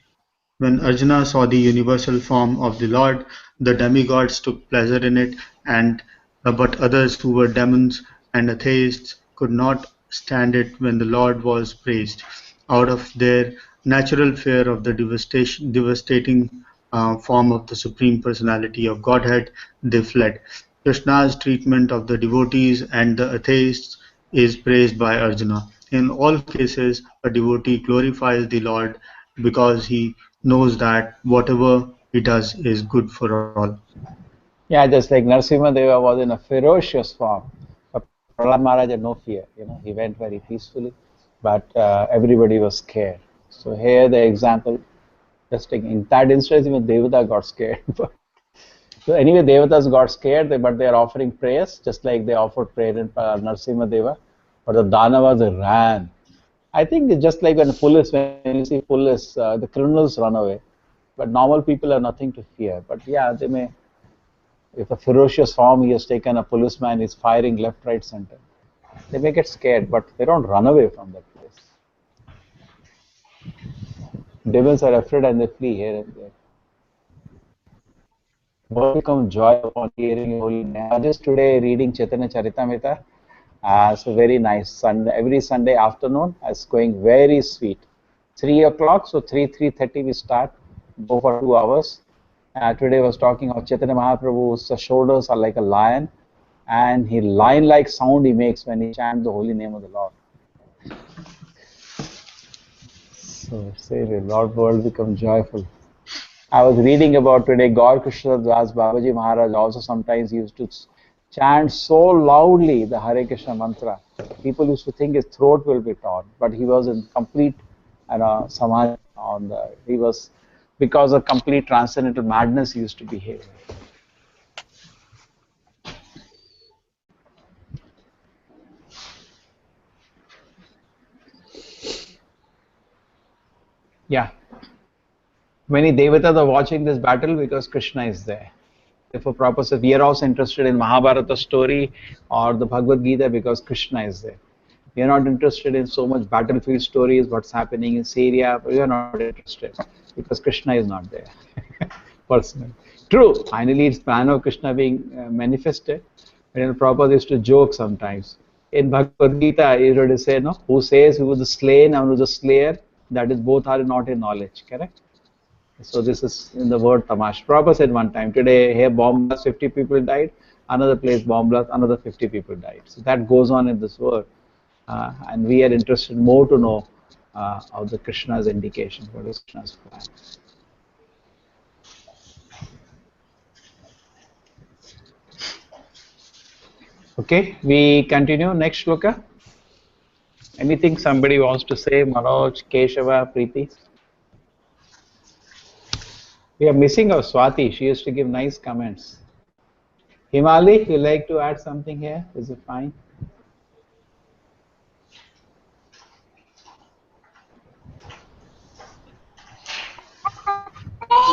when Arjuna saw the universal form of the Lord, the demigods took pleasure in it, and but others who were demons and atheists could not stand it when the Lord was praised. Out of their natural fear of the devastating form of the Supreme Personality of Godhead, they fled. Krishna's treatment of the devotees and the atheists is praised by Arjuna. In all cases, a devotee glorifies the Lord because he knows that whatever he does is good for all. Yeah, just like Narasimha Deva was in a ferocious form, but Prahlad Maharaj had no fear. He went very peacefully, but everybody was scared. So here the example, just like in that instance, even Devata got scared. So anyway, Devatas got scared, but they are offering prayers, just like they offered prayer in Narasimha Deva. But the Danavas they ran. I think it's just like when you see police, the criminals run away. But normal people have nothing to fear. But yeah, they may, if a ferocious form he has taken, a policeman is firing left, right, center. They may get scared, but they don't run away from that place. Devils are afraid and they flee here and there. Welcome joy upon hearing your holy name. I was just today reading Chaitanya Charitamrita. So very nice. Sunday, every Sunday afternoon, it's going very sweet. 3 o'clock, so 3:30 we start. Go for 2 hours. Today was talking of Chaitanya Mahaprabhu's shoulders are like a lion, and he lion-like sound he makes when he chants the holy name of the Lord. So say the Lord world become joyful. I was reading about today Gaur Krishna Das Babaji Maharaj also sometimes used to chant so loudly the Hare Krishna mantra. People used to think his throat will be torn, but he was in complete samadhi on the, he was, because of complete transcendental madness he used to behave. Yeah. Many devatas are watching this battle because Krishna is there. Therefore, Prabhupada says we are also interested in Mahabharata story or the Bhagavad Gita because Krishna is there. We are not interested in so much battlefield stories, what's happening in Syria. We are not interested because Krishna is not there. Personally. True, finally it's plan of Krishna being manifested. But Prabhupada used to joke sometimes. In Bhagavad Gita, he used to say, no, who says who was the slain and who was the slayer, that is both are not in knowledge, correct? So this is in the word tamash. Prabhupada said one time, today here bomb blast, 50 people died. another place bomb blast, another 50 people died. So that goes on in this world. And we are interested more to know of the Krishna's indication, what is Krishna's plan. Okay, we continue. Next shloka. Anything somebody wants to say? Manoj, Keshava, Preeti? We are missing our Swati. She used to give nice comments. Himali, you like to add something here? Is it fine?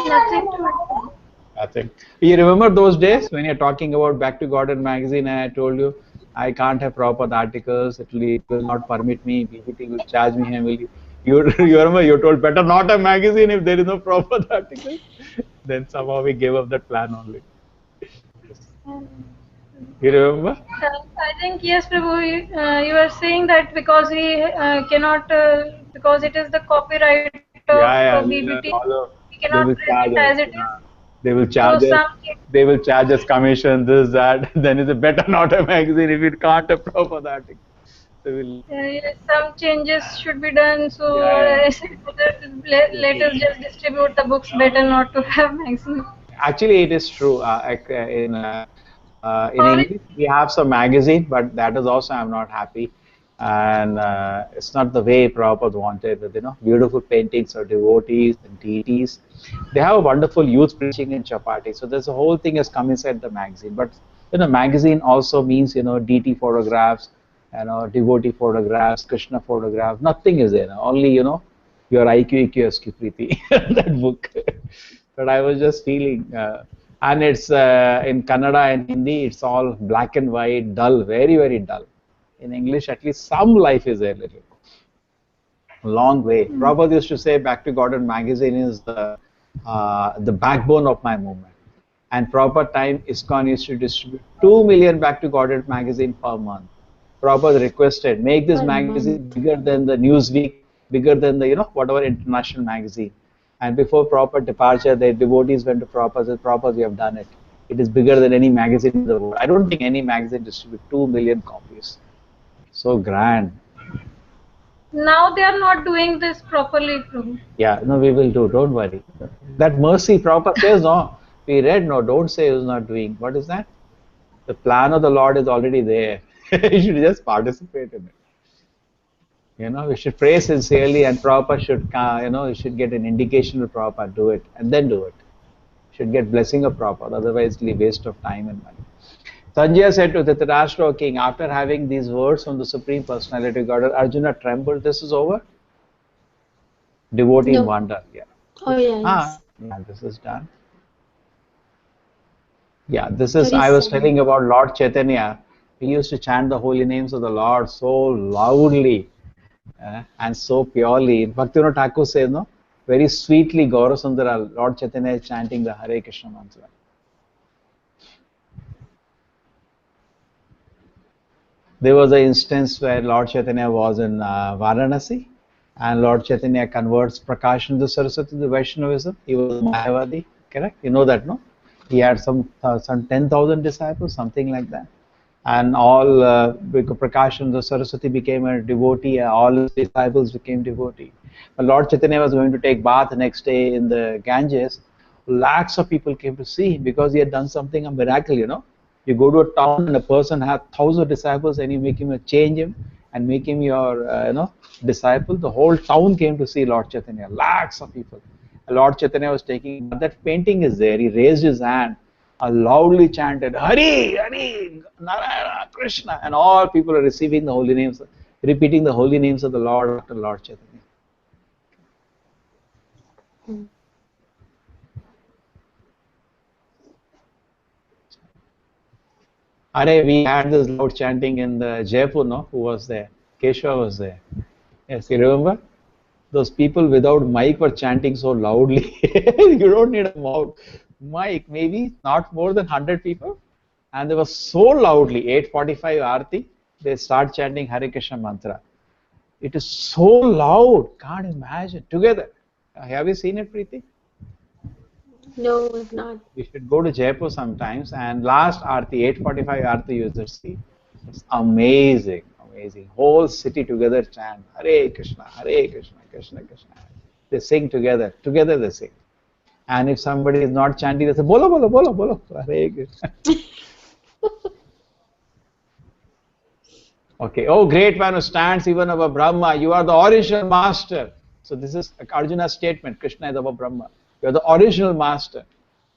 Nothing to add. Nothing. You remember those days when you're talking about Back to Garden magazine and I told you I can't have proper articles, it will not permit me, BBT will charge me heavily. You remember you told better not a magazine if there is no proper article. Then somehow we gave up that plan only. You remember? I think yes, Prabhu. You are saying that because we cannot, because it is the copyright of Yeah, BBT, we cannot they will print it charge as us. it is. They will So charge us. some They will charge us commission, this, that. Then it's a better not a magazine if it can't have proper article. They will. yes, some changes should be done. So Yeah, I said, let us just distribute the books. Better not to have magazine. actually, it is true. In Or English, we have some magazine, but that is also I'm not happy, and it's not the way Prabhupada wanted. With beautiful paintings of devotees and deities. They have a wonderful youth preaching in Chapati. So there's a whole thing has come inside the magazine. But magazine also means deity photographs, devotee photographs, Krishna photographs. Nothing is there. Only your IQ, EQ, SQ, Preeti. That book. But I was just feeling, and it's in Kannada and Hindi, it's all black and white, dull, very, very dull. In English, at least some life is there, little. Long way. Prabhupada used to say, Back to Garden magazine is the backbone of my movement. And proper time, ISKCON used to distribute 2 million Back to Garden magazine per month. Prabhupada requested, make this magazine bigger than the Newsweek, bigger than the, whatever international magazine. And before proper departure, the devotees went to Prabhupada and said, Prabhupada, we have done it. It is bigger than any magazine in the world. I don't think any magazine distributes 2 million copies. So grand. now they are not doing this properly, Prabhu. Yeah, no, we will do. Don't worry. That mercy, Prabhupada says, no. We read, no, don't say he was not doing. What is that? The plan of the Lord is already there. You should just participate in it. We should pray sincerely and Prabhupada should, you should get an indication of Prabhupada, do it, and then do it. Should get blessing of Prabhupada, otherwise it'll be waste of time and money. Sanjaya said to Dhritarashtra, king, after having these words from the Supreme Personality of God, Arjuna trembled. This is over? Devotee in wonder. Yeah. Oh yeah, yes. Yeah, this is done. Yeah, this is, I was telling about Lord Chaitanya. He used to chant the holy names of the Lord so loudly and so purely. Bhaktivinoda Thakur says, no, very sweetly, Gaura Sundara, Lord Chaitanya is chanting the Hare Krishna mantra. There was an instance where Lord Chaitanya was in Varanasi and Lord Chaitanya converts Prakashananda Saraswati to Vaishnavism. He was a Mayavadi, correct? You know that, no? He had some 10,000 disciples, something like that. And all Prakashananda Saraswati became a devotee, all his disciples became devotee. But Lord Chaitanya was going to take bath the next day in the Ganges. Lakhs of people came to see him because he had done something, a miracle, You go to a town and a person has 1,000 disciples and you make him change him and make him your, disciple. The whole town came to see Lord Chaitanya, lakhs of people. Lord Chaitanya was taking, that painting is there. He raised his hand, loudly chanted, Hari, Hari, Narayana, Krishna, and all people are receiving the holy names, repeating the holy names of the Lord after Lord Chaitanya. Are, we had this loud chanting in the Jaipur, no? Who was there? Keshava was there. Yes, you remember? Those people without mic were chanting so loudly. You don't need a mic, maybe not more than 100 people. And they were so loudly, 8:45 Aarti, they start chanting Hare Krishna mantra. It is so loud, can't imagine. Together. Have you seen it, Preeti? No, if not. You should go to Jaipur sometimes. And last Aarti, 8:45 Aarti, you should see. It's amazing, amazing. Whole city together chant Hare Krishna, Krishna Krishna. They sing together. Together they sing. And if somebody is not chanting, they say Bolo Bolo Bolo Bolo Hare Krishna. Okay. Oh, great one who stands even above Brahma. You are the original master. So this is Arjuna's statement. Krishna is above Brahma. You are the original master.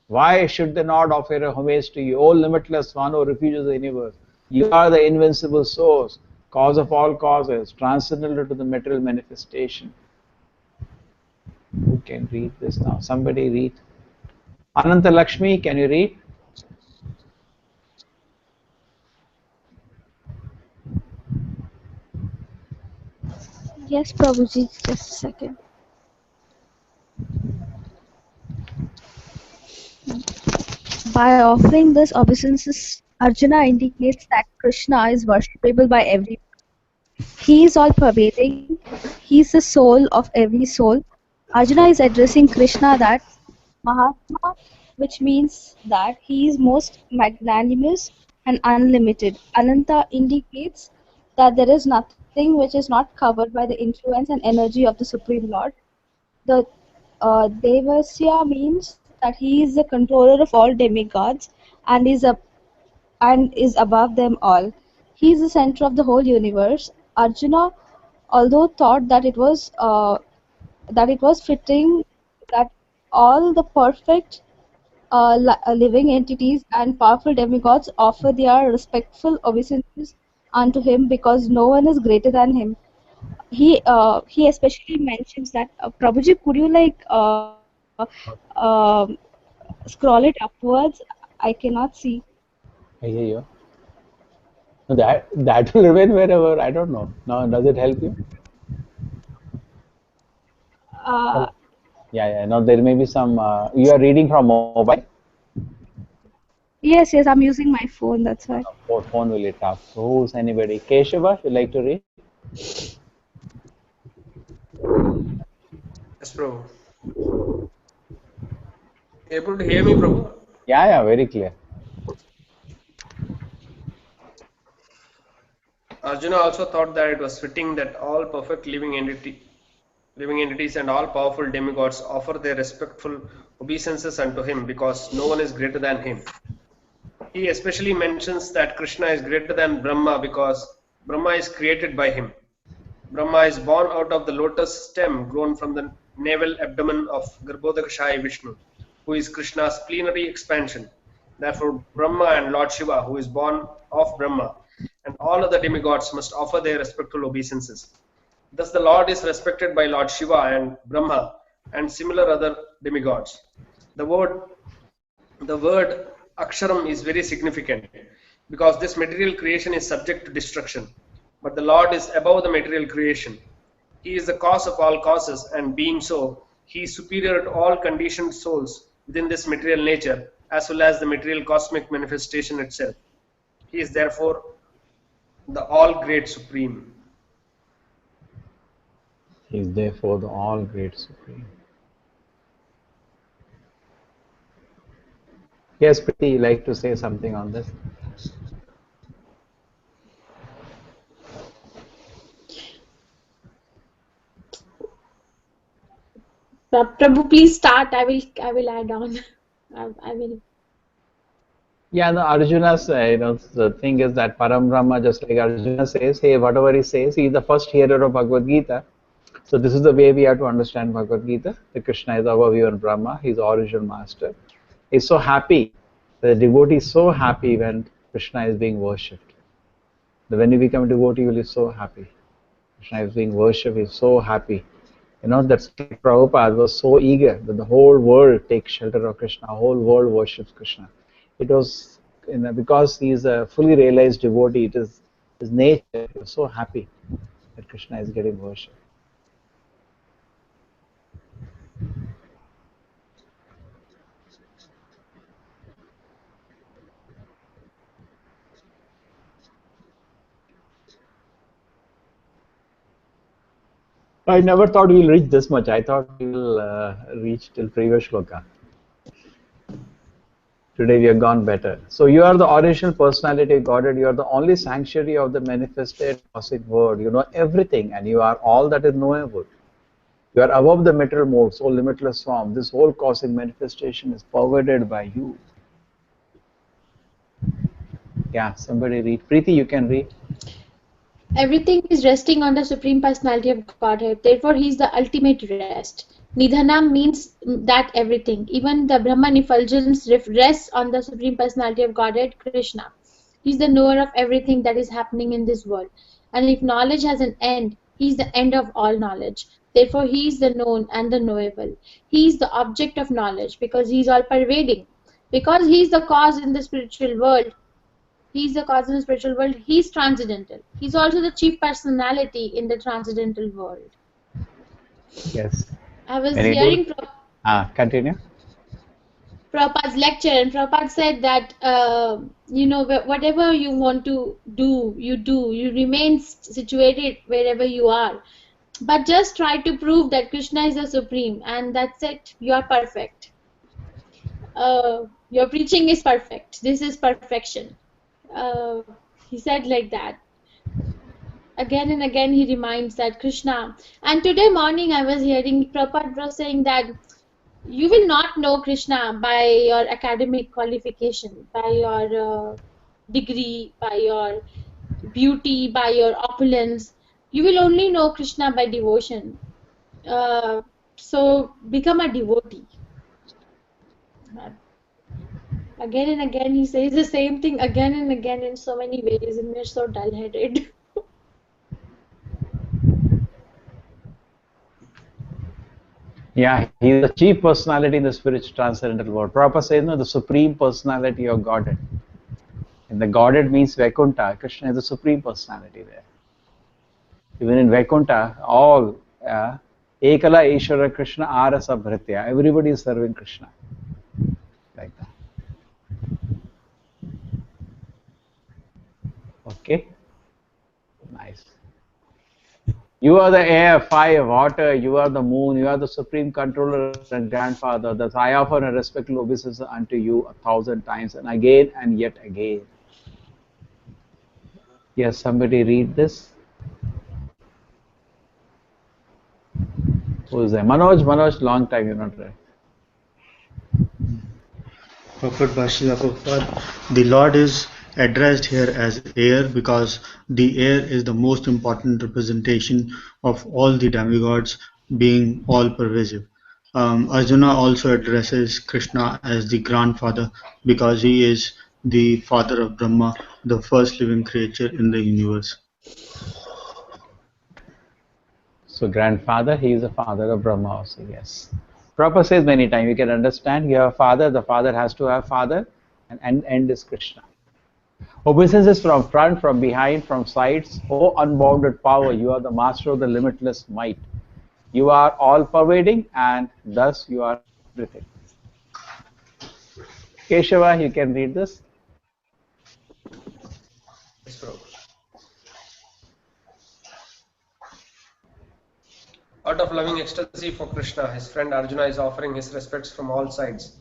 Why should they not offer a homage to you, O limitless one who refuses the universe? You are the invincible source, cause of all causes, transcendental to the material manifestation. Who can read this now? Somebody read. Ananta Lakshmi, can you read? Yes, Prabhuji, just a second. By offering this obeisances, Arjuna indicates that Krishna is worshipable by everyone. He is all pervading, he is the soul of every soul. Arjuna is addressing Krishna that Mahatma, which means that he is most magnanimous and unlimited. Ananta indicates that there is nothing which is not covered by the influence and energy of the Supreme Lord. The Devasya means that he is the controller of all demigods and is above them all. He is the center of the whole universe. Arjuna, although thought that it was fitting that all the perfect living entities and powerful demigods offer their respectful obeisances unto him because no one is greater than him. He especially mentions that Prabhuji, could you like scroll it upwards? I cannot see. I hear you. No, that will remain wherever. I don't know. Now, does it help you? Uh, Help. Yeah, yeah. No, there may be some. You are reading from mobile. yes, I'm using my phone. That's why. Phone will it up. So who's anybody? Keshava, you like to read? Yes, Prabhu. Able to hear me, Prabhu? Yeah, yeah, very clear. Arjuna also thought that it was fitting that all perfect living entities and all powerful demigods offer their respectful obeisances unto him because no one is greater than him. He especially mentions that Krishna is greater than Brahma because Brahma is created by him. Brahma is born out of the lotus stem grown from the navel abdomen of Garbhodakashayi Vishnu, who is Krishna's plenary expansion. Therefore, Brahma and Lord Shiva, who is born of Brahma, and all other demigods must offer their respectful obeisances. Thus, the Lord is respected by Lord Shiva and Brahma and similar other demigods. The word the word aksharam is very significant because this material creation is subject to destruction, but the Lord is above the material creation. He is the cause of all causes, and being so, he is superior to all conditioned souls within this material nature as well as the material cosmic manifestation itself. He is therefore the all great supreme. He is therefore the all great supreme. Yes, Preeti, you like to say something on this? Prabhu, please start. I will add on. I will. Yeah, the Arjuna's, the thing is that Param Brahma, just like Arjuna says, hey, whatever he says, he is the first hearer of Bhagavad Gita. So this is the way we have to understand Bhagavad Gita. The Krishna is above even Brahma. He's the original master. He's so happy. The devotee is so happy when Krishna is being worshipped. When you become a devotee, you will be so happy. Krishna is being worshipped. He's so happy. That's like Prabhupada was so eager that the whole world takes shelter of Krishna. The whole world worships Krishna. It was, because he is a fully realized devotee. It is his nature. He was so happy that Krishna is getting worshipped. I never thought we'll reach this much. I thought we'll reach till previous shloka. Today we have gone better. So you are the original personality of Godhead. You are the only sanctuary of the manifested cosmic word. You know everything, and you are all that is knowable. You are above the material mode, so limitless form. This whole cosmic manifestation is pervaded by you. Yeah, somebody read. Preeti, you can read. Everything is resting on the Supreme Personality of Godhead. Therefore, He is the ultimate rest. Nidhanam means that everything. Even the Brahman effulgence rests on the Supreme Personality of Godhead, Krishna. He is the knower of everything that is happening in this world. And if knowledge has an end, He is the end of all knowledge. Therefore, He is the known and the knowable. He is the object of knowledge because He is all pervading. Because He is the cause in the spiritual world, He's the cause in the spiritual world. He's transcendental. He's also the chief personality in the transcendental world. Yes. I was Very good. hearing Continue. Prabhupada's lecture, and Prabhupada said that whatever you want to do, you do. You remain situated wherever you are, but just try to prove that Krishna is the supreme, and that's it. You are perfect. Your preaching is perfect. This is perfection. He said like that. Again and again he reminds that Krishna. And today morning I was hearing Prabhupada was saying that you will not know Krishna by your academic qualification, by your degree, by your beauty, by your opulence. You will only know Krishna by devotion. So become a devotee. Again and again he says the same thing again and again in so many ways, and we're so dull-headed. Yeah, he is the chief personality in the spiritual transcendental world. Prabhupada says, no, the supreme personality of Godhead. And the Godhead means Vaikuntha. Krishna is the supreme personality there. Even in Vaikuntha, all Ekala Ishvara Krishna Arasa Bhritya. Everybody is serving Krishna. Like that. Okay? Nice. You are the air, fire, water, you are the moon, you are the supreme controller and grandfather. Thus I offer a respectful obeisance unto you 1,000 times and again and yet again. Yes, somebody read this. Who is there? Manoj, long time you're not read. The Lord is addressed here as air because the air is the most important representation of all the demigods being all pervasive. Arjuna also addresses Krishna as the grandfather because he is the father of Brahma, the first living creature in the universe. So grandfather, he is the father of Brahma also, yes. Prabhupada says many times, you can understand, you have a father, the father has to have father, and end is Krishna. Obeisance is from front, from behind, from sides. O unbounded power, you are the master of the limitless might. You are all pervading and thus you are everything. Keshava, you can read this. Yes, bro. Out of loving ecstasy for Krishna, his friend Arjuna is offering his respects from all sides.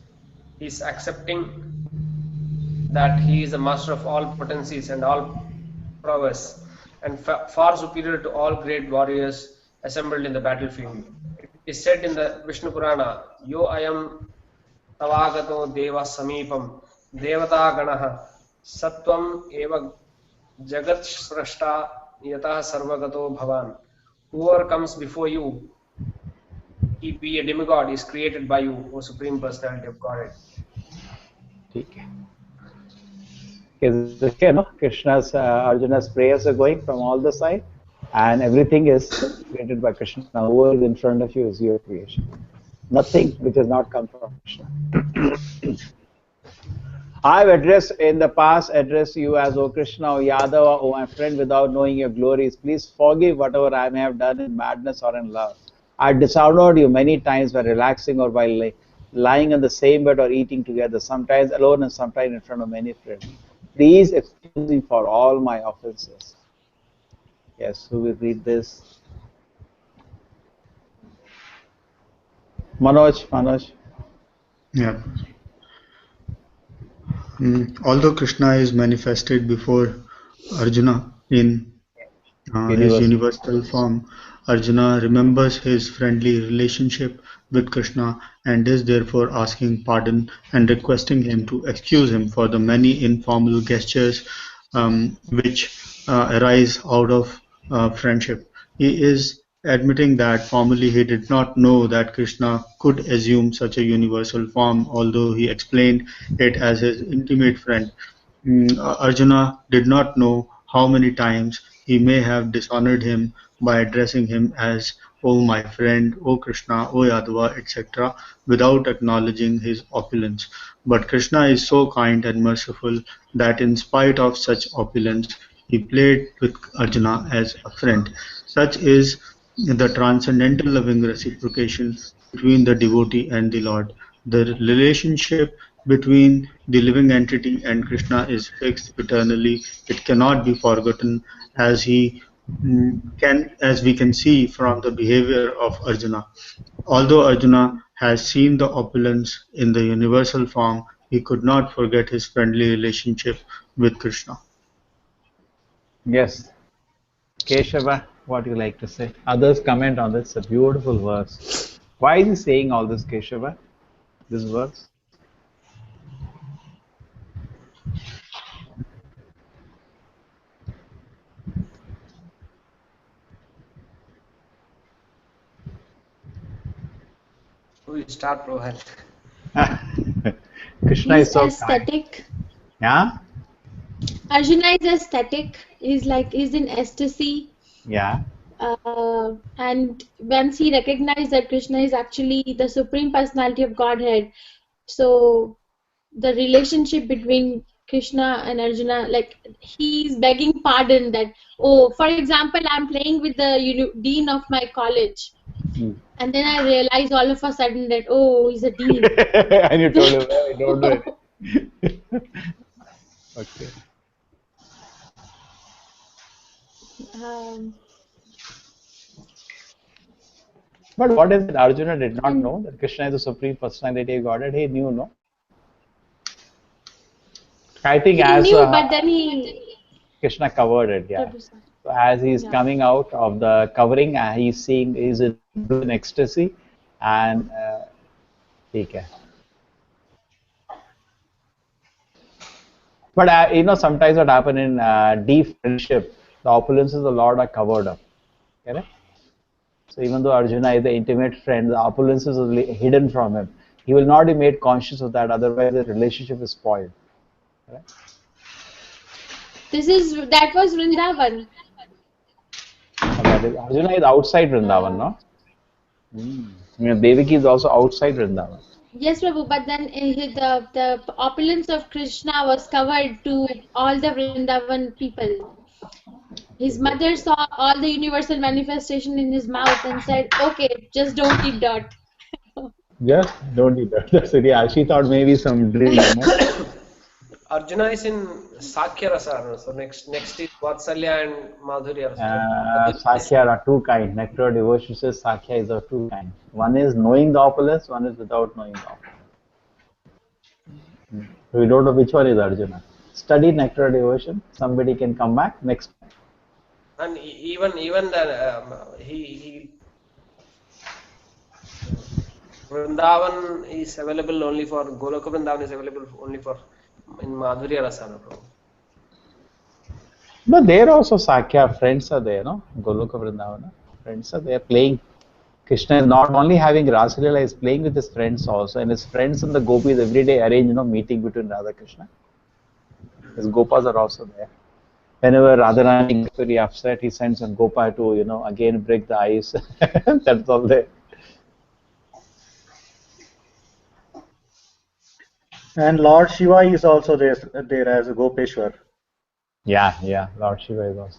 He is accepting that he is the master of all potencies and all prowess, and far superior to all great warriors assembled in the battlefield. It is said in the Vishnu Purana, Yo ayam tavagato deva samipam devata ganaha satvam eva jagat srashta yatah sarvagato bhavan. Whoever comes before you, he be a demigod, is created by you, O Supreme Personality of Godhead. Okay. Is it clear, no? Krishna's, Arjuna's prayers are going from all the side and everything is created by Krishna. Whoever is in front of you is your creation. Nothing which has not come from Krishna. I've addressed in the past, addressed you as O Krishna, O Yadava, O my friend, without knowing your glories. Please forgive whatever I may have done in madness or in love. I dishonored you many times by relaxing or by lying on the same bed or eating together, sometimes alone and sometimes in front of many friends. Please excuse me for all my offenses. Yes, who will read this? Manoj. Yeah. Although Krishna is manifested before Arjuna in his Universal. universal form, Arjuna remembers his friendly relationship with Krishna and is therefore asking pardon and requesting him to excuse him for the many informal gestures which arise out of friendship. He is admitting that formerly he did not know that Krishna could assume such a universal form, although he explained it as his intimate friend. Arjuna did not know how many times he may have dishonored him by addressing him as "O my friend, O Krishna, O Yadava," etc., without acknowledging his opulence. But Krishna is so kind and merciful that in spite of such opulence, he played with Arjuna as a friend. Such is the transcendental loving reciprocation between the devotee and the Lord. The relationship between the living entity and Krishna is fixed eternally. It cannot be forgotten, as he as we can see from the behavior of Arjuna. Although Arjuna has seen the opulence in the universal form, he could not forget his friendly relationship with Krishna. Yes. Keshava, what do you like to say? Others comment on this. It's a beautiful verse. Why is he saying all this, Keshava? This verse? Who will start, Rohan? Krishna is He's so kind. aesthetic. Yeah? Arjuna is aesthetic. He's in ecstasy. Yeah. And once he recognized that Krishna is actually the Supreme Personality of Godhead, so the relationship between Krishna and Arjuna, like he's begging pardon that, oh, for example, I'm playing with the dean of my college, Hmm. and then I realize all of a sudden that, oh, he's a dean. And you told him, "Hey, don't do it." Okay. um, But what is it? Arjuna did not and know that Krishna is the Supreme Personality of Godhead. He knew, no? I think he as knew, but then he, Krishna covered it, yeah. Prabhu, So as he's yeah. coming out of the covering, he's seeing he's in bliss and ecstasy, and okay. But sometimes what happen in deep friendship, the opulences of the Lord are covered up. Correct? So even though Arjuna is the intimate friend, the opulences are hidden from him. He will not be made conscious of that, otherwise the relationship is spoiled. Correct? That was Vrindavan. And that is Arjuna is outside Vrindavan, Uh, no? Devaki is also outside Vrindavan. yes, Prabhu, but then the opulence of Krishna was covered to all the Vrindavan people. His mother saw all the universal manifestation in his mouth and said, "Okay, just don't eat dirt." Yes, don't eat that. That's it. Yeah, she thought maybe some drink, no? Arjuna is in Sakya Rasa, so next is Vatsalya and Madhurya Rasa, right? Madhurya is Sakya are two kind. Nectar devotion says Sakya is of two kind. One is knowing the opulence, one is without knowing the opulence. We don't know which one is Arjuna. Study nectar devotion. Somebody can come back next. and even the he Vrindavan is available only for Goloka Vrindavan is available only for in Madhurya Rasana, Prabhu. But there also Sakya friends are there, no? Goloka Vrindavana. Friends are there playing. Krishna is not only having Rasalila, he is playing with his friends also. And his friends and the gopis every day arrange, meeting between Radha Krishna. His gopas are also there. Whenever Radharani gets very upset, he sends a gopa to, again break the ice. That's all there. And Lord Shiva is also there as a Gopeshwar. Yeah, yeah. Lord Shiva is also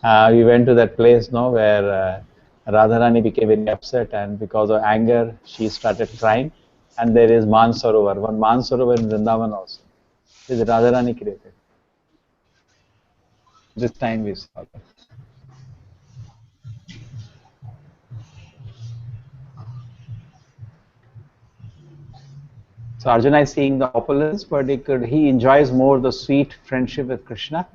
there. We went to that place, no, where Radharani became very upset, and because of anger, she started crying. And there is Mansarovar, one Mansarovar in Vrindavan also. This is Radharani created. This time we saw that. So Arjuna is seeing the opulence, but he enjoys more the sweet friendship with Krishna.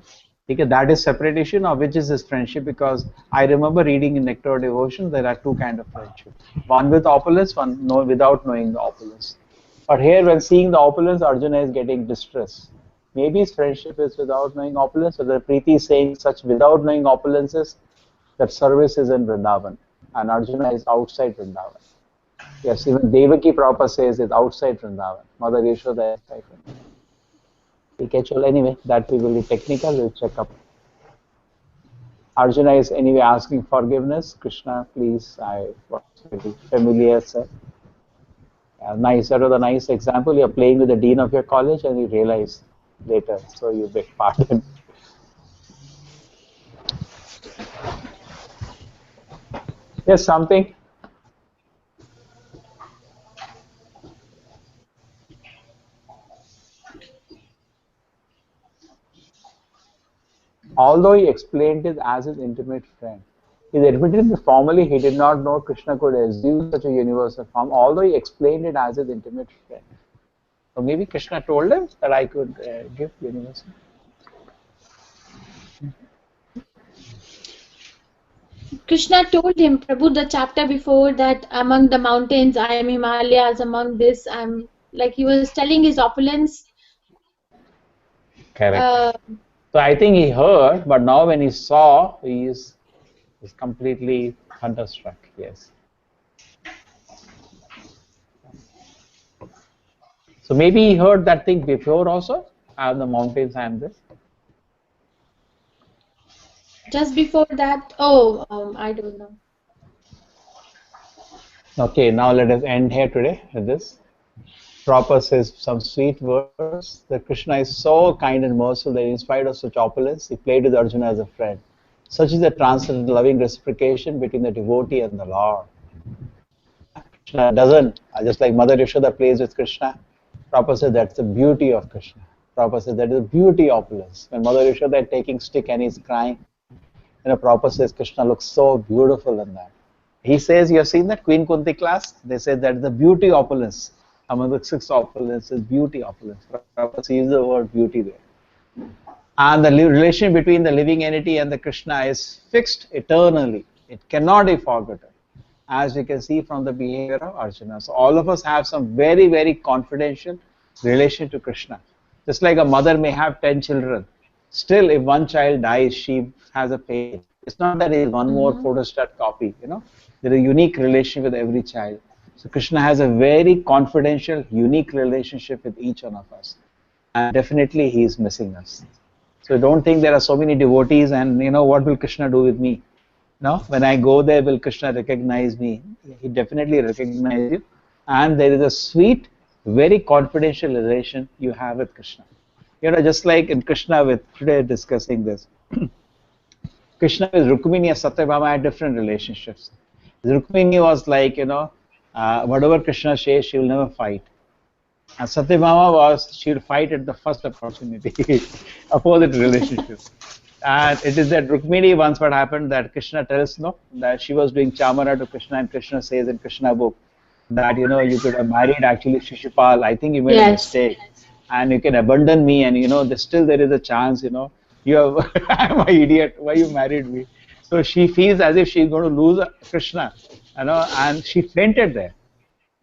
Because that is separate issue. Now, which is his friendship? Because I remember reading in Nectar of Devotion, there are two kind of friendship. One with opulence, one without knowing the opulence. But here, when seeing the opulence, Arjuna is getting distress. Maybe his friendship is without knowing opulence, but the Preeti is saying such without knowing opulences, that service is in Vrindavan, and Arjuna is outside Vrindavan. Yes, even Devaki proper says it's outside Vrindavan. Mother Yashoda is outside Vrindavan. Okay, chalo, anyway, that we will be technical, we'll check up. Arjuna is anyway asking forgiveness. Krishna, please, I was very familiar, sir. Nice, that was a nice example. You're playing with the dean of your college and you realize later, so you beg pardon. Yes, something. Although he explained it as his intimate friend. He admitted that formally he did not know Krishna could assume such a universal form, although he explained it as his intimate friend. So maybe Krishna told him that I could give universal. Krishna told him, Prabhu, the chapter before that among the mountains I am Himalayas, among this I'm like he was telling his opulence. Correct. So I think he heard, but now when he saw, he is completely thunderstruck. Yes. So maybe he heard that thing before also. I am the mountains, I am this. Just before that, I don't know. Okay, now let us end here today with this. Prabhupada says some sweet words that Krishna is so kind and merciful that in spite of such opulence, he played with Arjuna as a friend. Such is the transcendent loving reciprocation between the devotee and the Lord. Krishna doesn't, just like Mother Yashoda plays with Krishna, Prabhupada said that's the beauty of Krishna. Prabhupada said that is the beauty of opulence. When Mother Yashoda is taking stick and he's crying, Prabhupada says Krishna looks so beautiful in that. He says, you have seen that Queen Kunti class? They said that the beauty opulence. Among the six opulence is beauty opulence. Prabhupada uses the word beauty there. And the relation between the living entity and the Krishna is fixed eternally. It cannot be forgotten, as we can see from the behavior of Arjuna. So all of us have some very, very confidential relation to Krishna. Just like a mother may have 10 children. Still, if one child dies, she has a pain. It's not that there is one more photostat copy, There is a unique relation with every child. So Krishna has a very confidential, unique relationship with each one of us. And definitely he is missing us. So don't think there are so many devotees and what will Krishna do with me? No, when I go there, will Krishna recognize me? He definitely recognizes you. And there is a sweet, very confidential relation you have with Krishna. Just like in Krishna with today discussing this. Krishna with Rukmini and Satyabhama had different relationships. Rukmini was like, whatever Krishna says, she will never fight. And Satyabhama was, she would fight at the first opportunity. Opposite relationship. And it is that Rukmini once what happened that Krishna tells that she was doing Chamara to Krishna and Krishna says in Krishna book that you could have married actually Shishupal. I think you made a mistake and you can abandon me and still there is a chance you have I'm an idiot, why you married me? So she feels as if she's going to lose Krishna and she fainted there.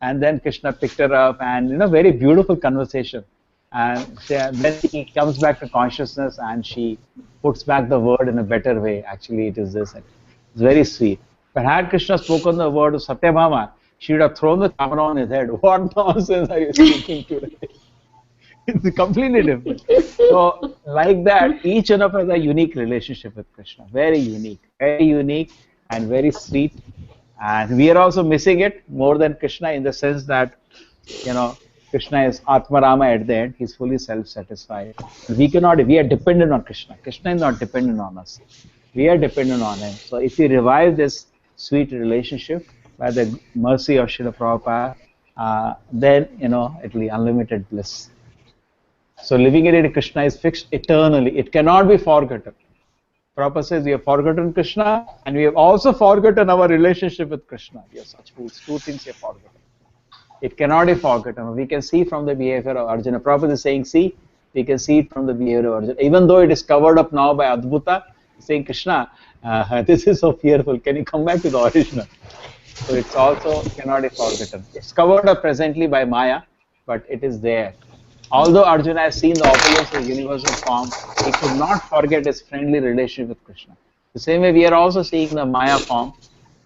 And then Krishna picked her up and very beautiful conversation. And then he comes back to consciousness and she puts back the word in a better way. Actually, it is this. It's very sweet. But had Krishna spoken the word of Satyabhama, she would have thrown the camera on his head. What nonsense are you speaking today? It's completely different. So, like that, each one of us has a unique relationship with Krishna. Very unique and very sweet. And we are also missing it more than Krishna in the sense that, Krishna is Atmarama at the end. He's fully self-satisfied. We are dependent on Krishna. Krishna is not dependent on us. We are dependent on him. So if we revive this sweet relationship by the mercy of Srila Prabhupada, then, it will be unlimited bliss. So living in Krishna is fixed eternally. It cannot be forgotten. Prabhupada says we have forgotten Krishna and we have also forgotten our relationship with Krishna. We are such fools. Two things we have forgotten. It cannot be forgotten. We can see from the behavior of Arjuna. Prabhupada is saying, see, we can see it from the behavior of Arjuna. Even though it is covered up now by Adbhuta, saying, Krishna, this is so fearful. Can you come back to the original? So it's also cannot be forgotten. It's covered up presently by Maya, but it is there. Although Arjuna has seen the opulence of universal form, he could not forget his friendly relationship with Krishna. The same way we are also seeing the Maya form,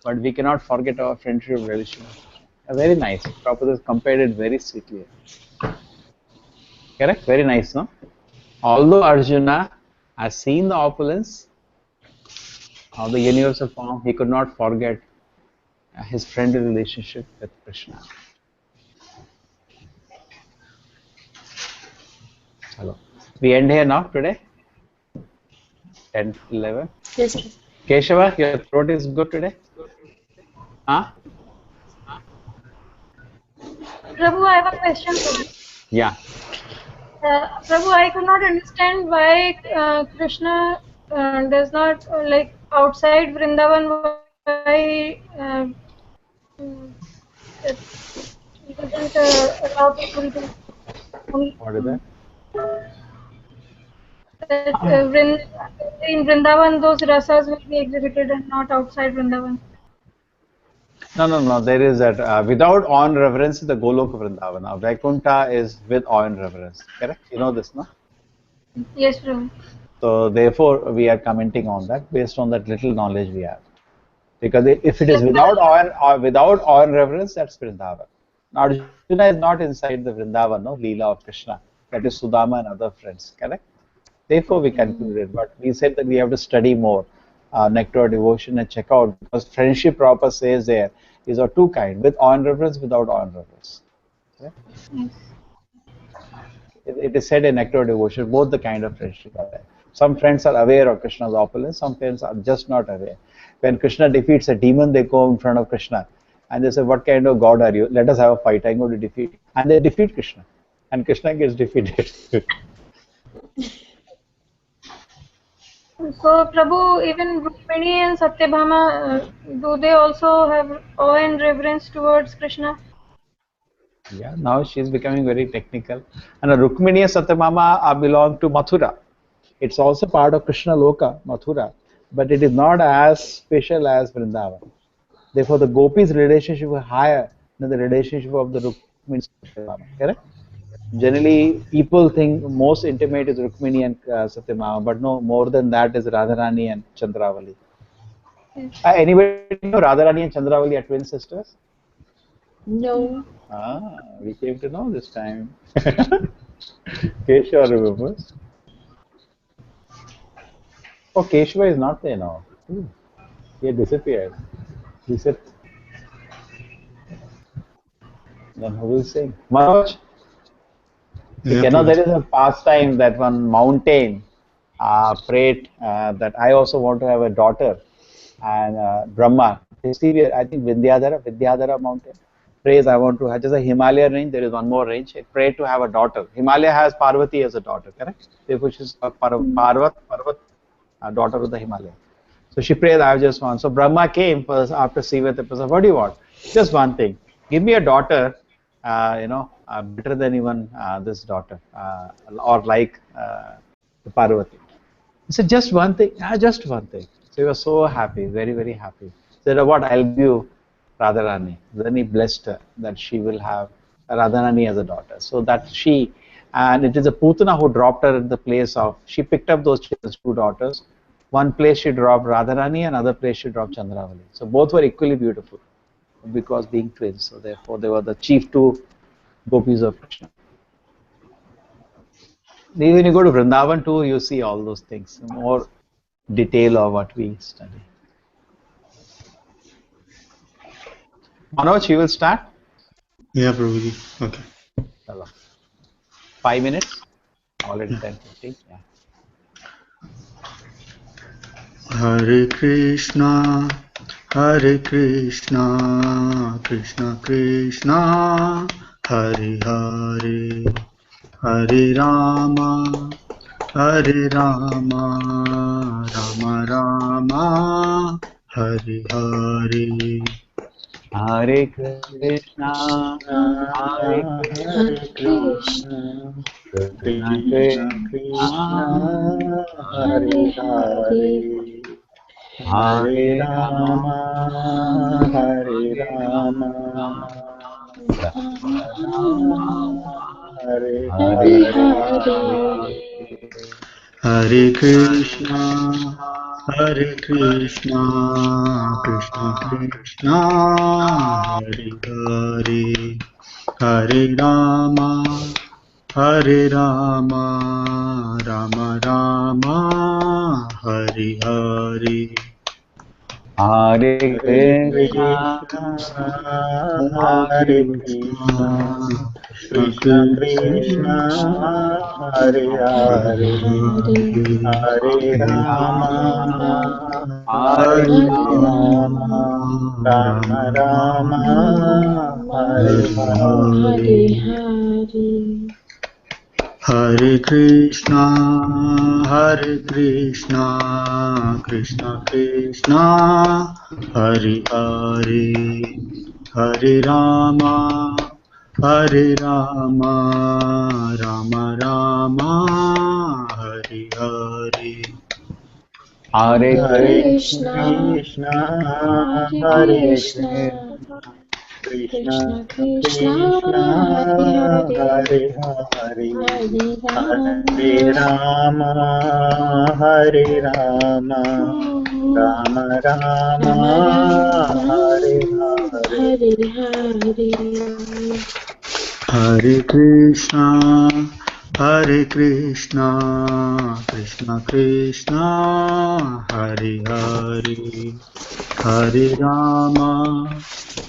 but we cannot forget our friendship relationship with Krishna. Very nice. Prabhupada has compared it very sweetly. Correct? Very nice, no? Although Arjuna has seen the opulence of the universal form, he could not forget his friendly relationship with Krishna. Hello. We end here now today? 10, 11? Yes, sir. Keshava, your throat is good today? Huh? Prabhu, I have a question for you. Yeah. Prabhu, I could not understand why Krishna does not like outside Vrindavan. Why he doesn't allow people to What is that? that in Vrindavan those rasas will be exhibited and not outside Vrindavan. No. There is that without awe and reverence, the Goloka Vrindavana. Vaikuntha is with awe and reverence. Correct? You know this, no? Yes, Prabhu. So therefore, we are commenting on that based on that little knowledge we have. Because if it is Yes, without without awe and reverence, that's Vrindavan. Now, Arjuna is not inside the Vrindavan, no, Leela of Krishna. That is Sudama and other friends. Correct? Therefore, we concluded. But we said that we have to study more nectar devotion and check out because friendship proper says there is of two kinds with awe and reverence, without awe and reverence. Okay? yes. It is said in nectar devotion, both the kind of friendship are there. Some friends are aware of Krishna's opulence, some friends are just not aware. When Krishna defeats a demon, they go in front of Krishna and they say, what kind of God are you? Let us have a fight. I'm going to defeat you. And they defeat Krishna. And Krishna gets defeated. So, Prabhu, even Rukmini and Satyabhama, do they also have awe and reverence towards Krishna? Yeah, now she's becoming very technical. And Rukmini and Satyabhama belong to Mathura. It's also part of Krishna Loka, Mathura. But it is not as special as Vrindavan. Therefore, the gopis' relationship is higher than the relationship of the Rukmini and Satyabhama. Correct? Generally, people think most intimate is Rukmini and Satyabhama, but no, more than that is Radharani and Chandravali. Yes. Anybody know Radharani and Chandravali are twin sisters? No. We came to know this time. Keshava remembers. Oh, Keshava is not there now. He had disappeared. He said, then who will sing? Manoj? Yeah, You know, there Prabhuji. is a pastime that one mountain prayed that I also want to have a daughter. And Brahma, I think Vidyadhara mountain, prays I want to have just a Himalaya range. There is one more range. It prayed to have a daughter. Himalaya has Parvati as a daughter, correct? Therefore, she's Parvat, daughter of the Himalaya. So she prayed, I just want. So Brahma came first after Siva Tapasa. What do you want? Just one thing. Give me a daughter, better than even this daughter, or like the Parvati. He said, just one thing. Just one thing. So he was so happy, very, very happy. He said, what? I'll give you Radharani. Then he blessed her that she will have Radharani as a daughter. So that she, and it is a Putana who dropped her at the place of, she picked up those two daughters. One place she dropped Radharani, another place she dropped Chandravali. So both were equally beautiful because being twins. So therefore they were the chief two gopis of Krishna. When you go to Vrindavan too, you see all those things, more detail of what we study. Manoj, you will start? Yeah, Prabhuji. Okay. Hello. 5 minutes? Already Yeah. 10:50. Yeah. Hare Krishna, Hare Krishna, Krishna Krishna, Hare Hare, Hare Rama, Hare Rama, Rama Rama, Hare Hare. Hare Krishna, Hare Hare Krishna, Krishna, Krishna Krishna Krishna, Krishna, Hare Hare Hare, Hare Hare Rama, Rama, Hare Hare Rama, Rama, Rama Rama Rama, Rama, Hare Hare Hare. Hare. Hare Hare Krishna, Krishna, Hare Hare Krishna, Krishna Krishna, Hare Hare, Hare Rama, Hare Rama, Rama Rama, Hare Hare. Hare Hare Krishna, Krishna, Hare Hare Krishna, Krishna, Krishna Krishna Krishna, Krishna, Hare Hare Hare, Hare, Hare Hare Rama, Rama, Hare Hare Hare Rama, Rama, Rama, Rama Rama Rama, Rama, Hare Hare Hare. Hare. Hare Krishna, Hare Krishna, Krishna Krishna, Hare Hare, Hare Rama,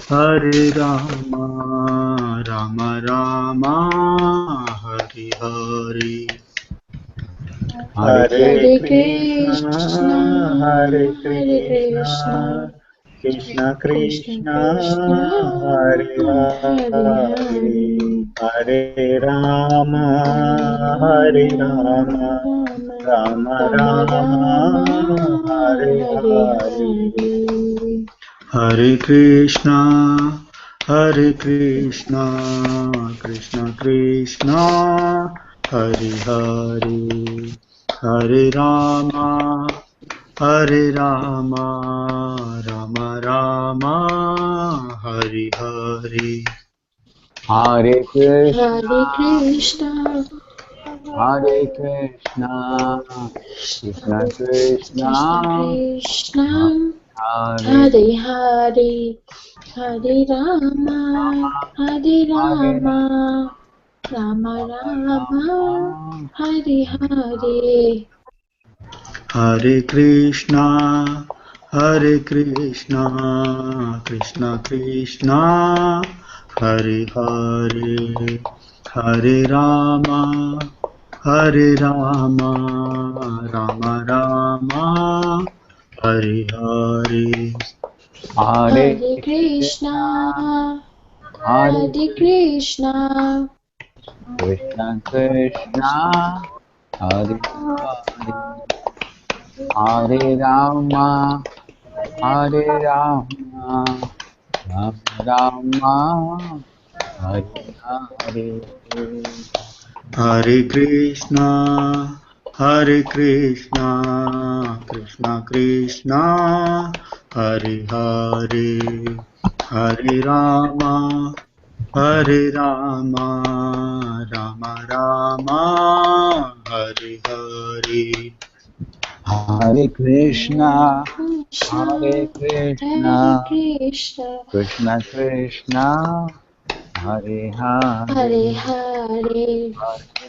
Hare Rama, Rama Rama, Hare Hare. Hare Hare Krishna, Krishna, Hare Hare Krishna, Krishna, Krishna, Hare Hare, Hare Rama, Hare Rama, Rama Rama, Hare Hare. Hare Krishna, Hare Krishna, Krishna Krishna, Hare Hare, Hare Rama, Hare Rama, Rama Rama, Hare Hare. Hare Hare Krishna, Krishna, Hare Krishna, Krishna Krishna, Hare Hare, Hare Rama, Hare Rama, Rama Rama, Hare Hare. Hare Krishna, Hare Krishna, Krishna Krishna, Hare Hare, Hare Rama, Hare Rama, Rama Rama, Hare Hare. Hare Krishna, Hare Krishna, Krishna Krishna, Hare Hare Rama, Hare Krishna, Hare Krishna, Krishna Krishna, Hare Hare, Hare Rama, Hare Rama, Rama Rama, Hare Hare. Hare Krishna, Hare Krishna Krishna, Hare Hare, Hare Rama, Hare Rama, Rama Rama, Hare Hare. Hare Krishna, Hare Krishna, Krishna Krishna, Hare Hare, Hare Rama, Hare Rama, Rama Rama, Hare Hare. Hare Krishna, Hare Krishna, Krishna Krishna, Hare Hare, Hare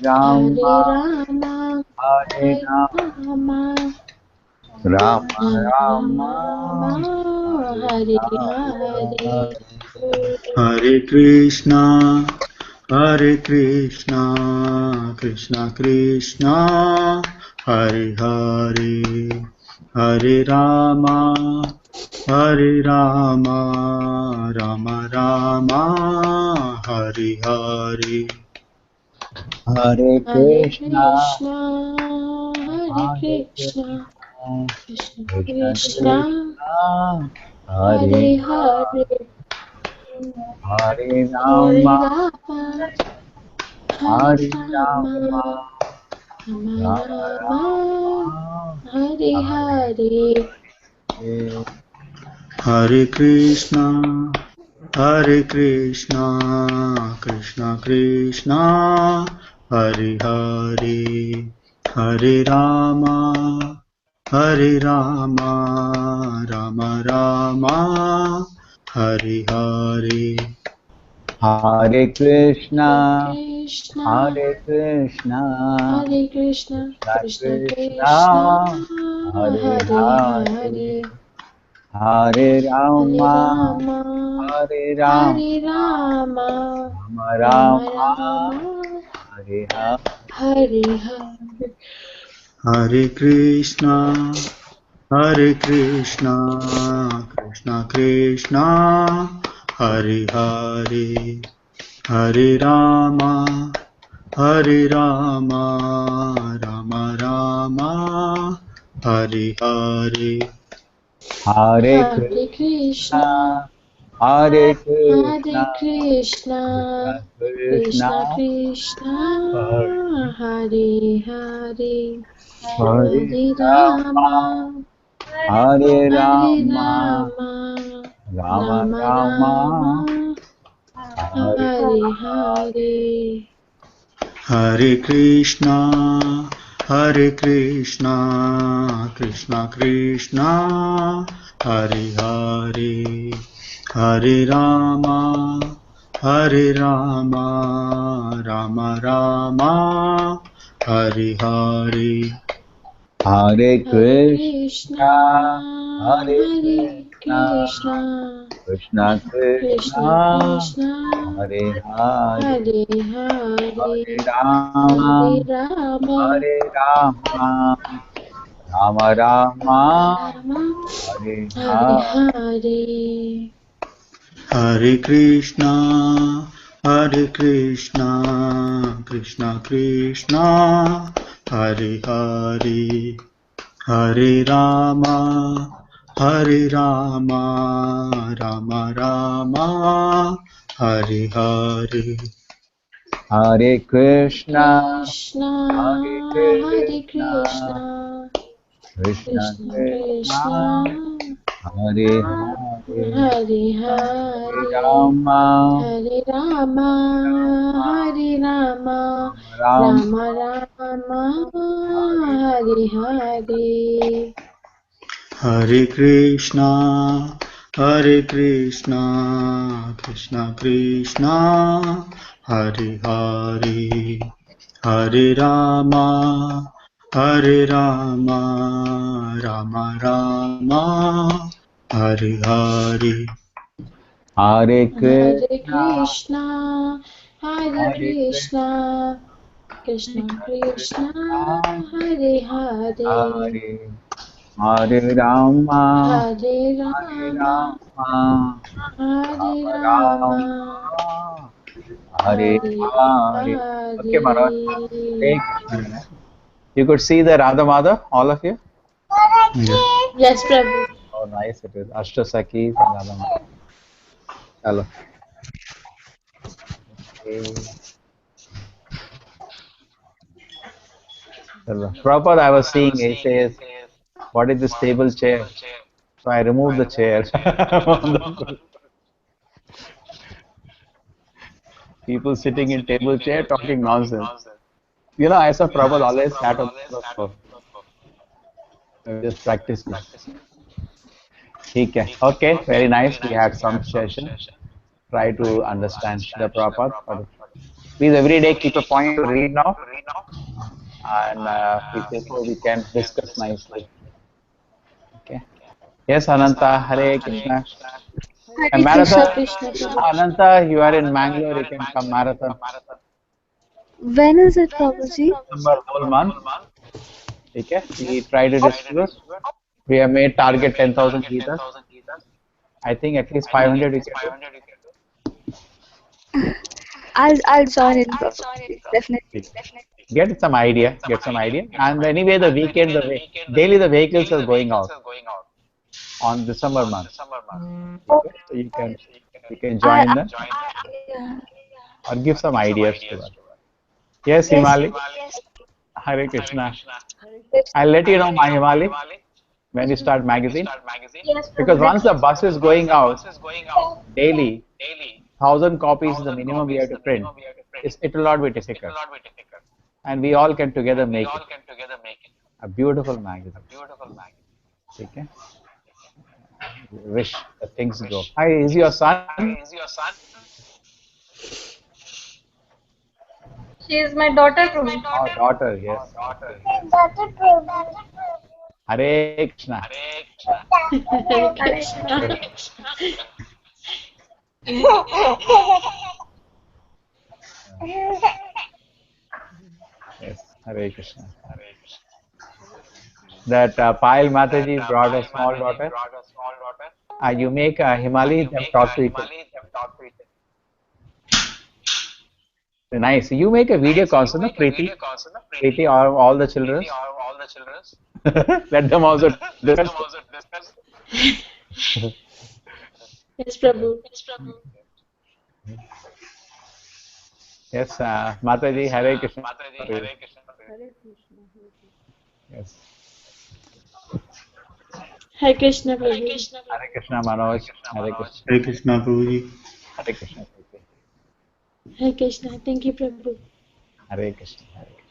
Rama, Hare Rama, Rama Rama, Hare Hare. Hare Krishna, Hare Krishna, Krishna Krishna, Hare Hare, Hare Rama, Hare Rama, Rama Rama, Hare Hare. Hare Krishna, Hare Krishna, Krishna Krishna, Hare Hare, Hare Hare Rama, Rama, Hare Hare Rama, Rama, Rama Rama Rama, Rama, Hare Hare Hare. Hare. Hare Krishna, Hare Krishna, Krishna Krishna, Hare Hare, Hare Rama, Hare Rama, Rama Rama, Hare Hare. Hare Hare Krishna, Krishna, Hare Krishna, Hare Krishna, Krishna Krishna Krishna, Krishna, Hare Hare Hare, Hare, Hare Hare Rama, Rama, Hare Hare Rama, Rama, Rama Rama Rama, Rama, Hare Hare. Hare Hare. Hare Krishna, Hare Krishna, Krishna Krishna, Hare Hare, Hare Rama, Hare Rama, Rama Rama, Hare Hare. Hare Hare Krishna, Krishna, Hare Hare Krishna, Krishna, Krishna Krishna, Krishna Hare Krishna, Hare Hare, Hare Hare Rama, Rama, Hare Hare Rama, Rama, Rama Rama Rama, Rama, Hare Hare Hare. Hare Krishna, Hare Krishna, Krishna Krishna, Hare Hare, Hare Rama, Hare Rama, Rama Rama, Hare Hare. Hare Hare Krishna, Krishna, Hare Hare Krishna, Krishna, Krishna Krishna Krishna, Krishna, Hare Hare, Hare Hare, Hare Rama, Hare Rama, Hare Rama, Rama Rama Rama, Rama, Hare Hare Hare. Hare. Hare Krishna, Hare Krishna, Krishna Krishna, Hare Hare, Hare Rama, Hare Rama, Rama Rama, Hare Hare. Hare Krishna, Hare Krishna, Hare Krishna, Krishna, Krishna Krishna Krishna, Krishna, Hare Hare, Hare Hare Hare, Rama, Hare Hare Rama, Rama, Hare Rama, Rama Rama Rama, Rama, Hare Hare. Hare Krishna, Hare Krishna, Krishna Krishna, Hare Hare, Hare Rama, Hare Rama, Rama Rama, Hare Hare. Hare Hare Krishna, Krishna, Hare Hare Krishna, Krishna Krishna, Krishna, Hare Hare, Hare Hare Rama, Hare Hare Rama, Rama, Hare Rama Rama, Rama, Hare Hare Hare. Okay, Manoj. Hare. Hare Krishna. You could see the Radha Madhav, all of you? Yeah. Yes, Prabhu. Oh, nice it is. Ashta Sakis and Radha Madhav. Hello. Okay. Hello. Prabhupada, I was seeing, he says, what is this table chair? So I removed the chair. People sitting in table chair talking nonsense. You know, I saw Prabhupada always sat on the floor. Just practicing. Okay. Okay, very nice. We had some session. Try to understand the Prabhupada. But please every day keep a point to read now, and before we can discuss nicely. Okay. Yes, Ananta, Hare Okay. Krishna. And Hare marathon, Krishna. Krishna Prabhu. Ananta, you are in Mangalore, you can come marathon. When is it, Prabhuji? December whole month. Okay. We try to distribute. We have made target 10,000 Gitas. I think at least 500 we can do. I'll join in, Prabhuji. Definitely. Get some idea, and anyway the weekend daily the vehicles are going out on December month. Okay, so you can. We can join them yeah. or give some ideas to us. Yes, Himali. Hare Krishna. I'll let you know, my Himali, when you start magazine. Yes, Because Prabhu. once the bus is going out daily, 1,000 copies is the minimum we have to print. It will not be difficult. And we all can together make it a beautiful magazine. Okay? Wish the things go. Hi, is your son? She is my daughter, Prabhu. Oh, daughter, yes. Okay. Hare Krishna. Hare Krishna. Yes, Hare Krishna. That Payal Mataji brought a small daughter. You make Himali, them talk to each other. Nice. You make a video concert, no, Preeti? Preeti, all the children. Let them also discuss. Yes, Prabhu. Yes, Mataji, Hare Krishna to you. Yes. Hare Krishna, Prabhu. Hare Krishna, Manoj. Hare Krishna. Hare Krishna, Prabhuji. Hare Krishna. Hare Krishna. Thank you, Prabhu. Hare Krishna. Hare Krishna.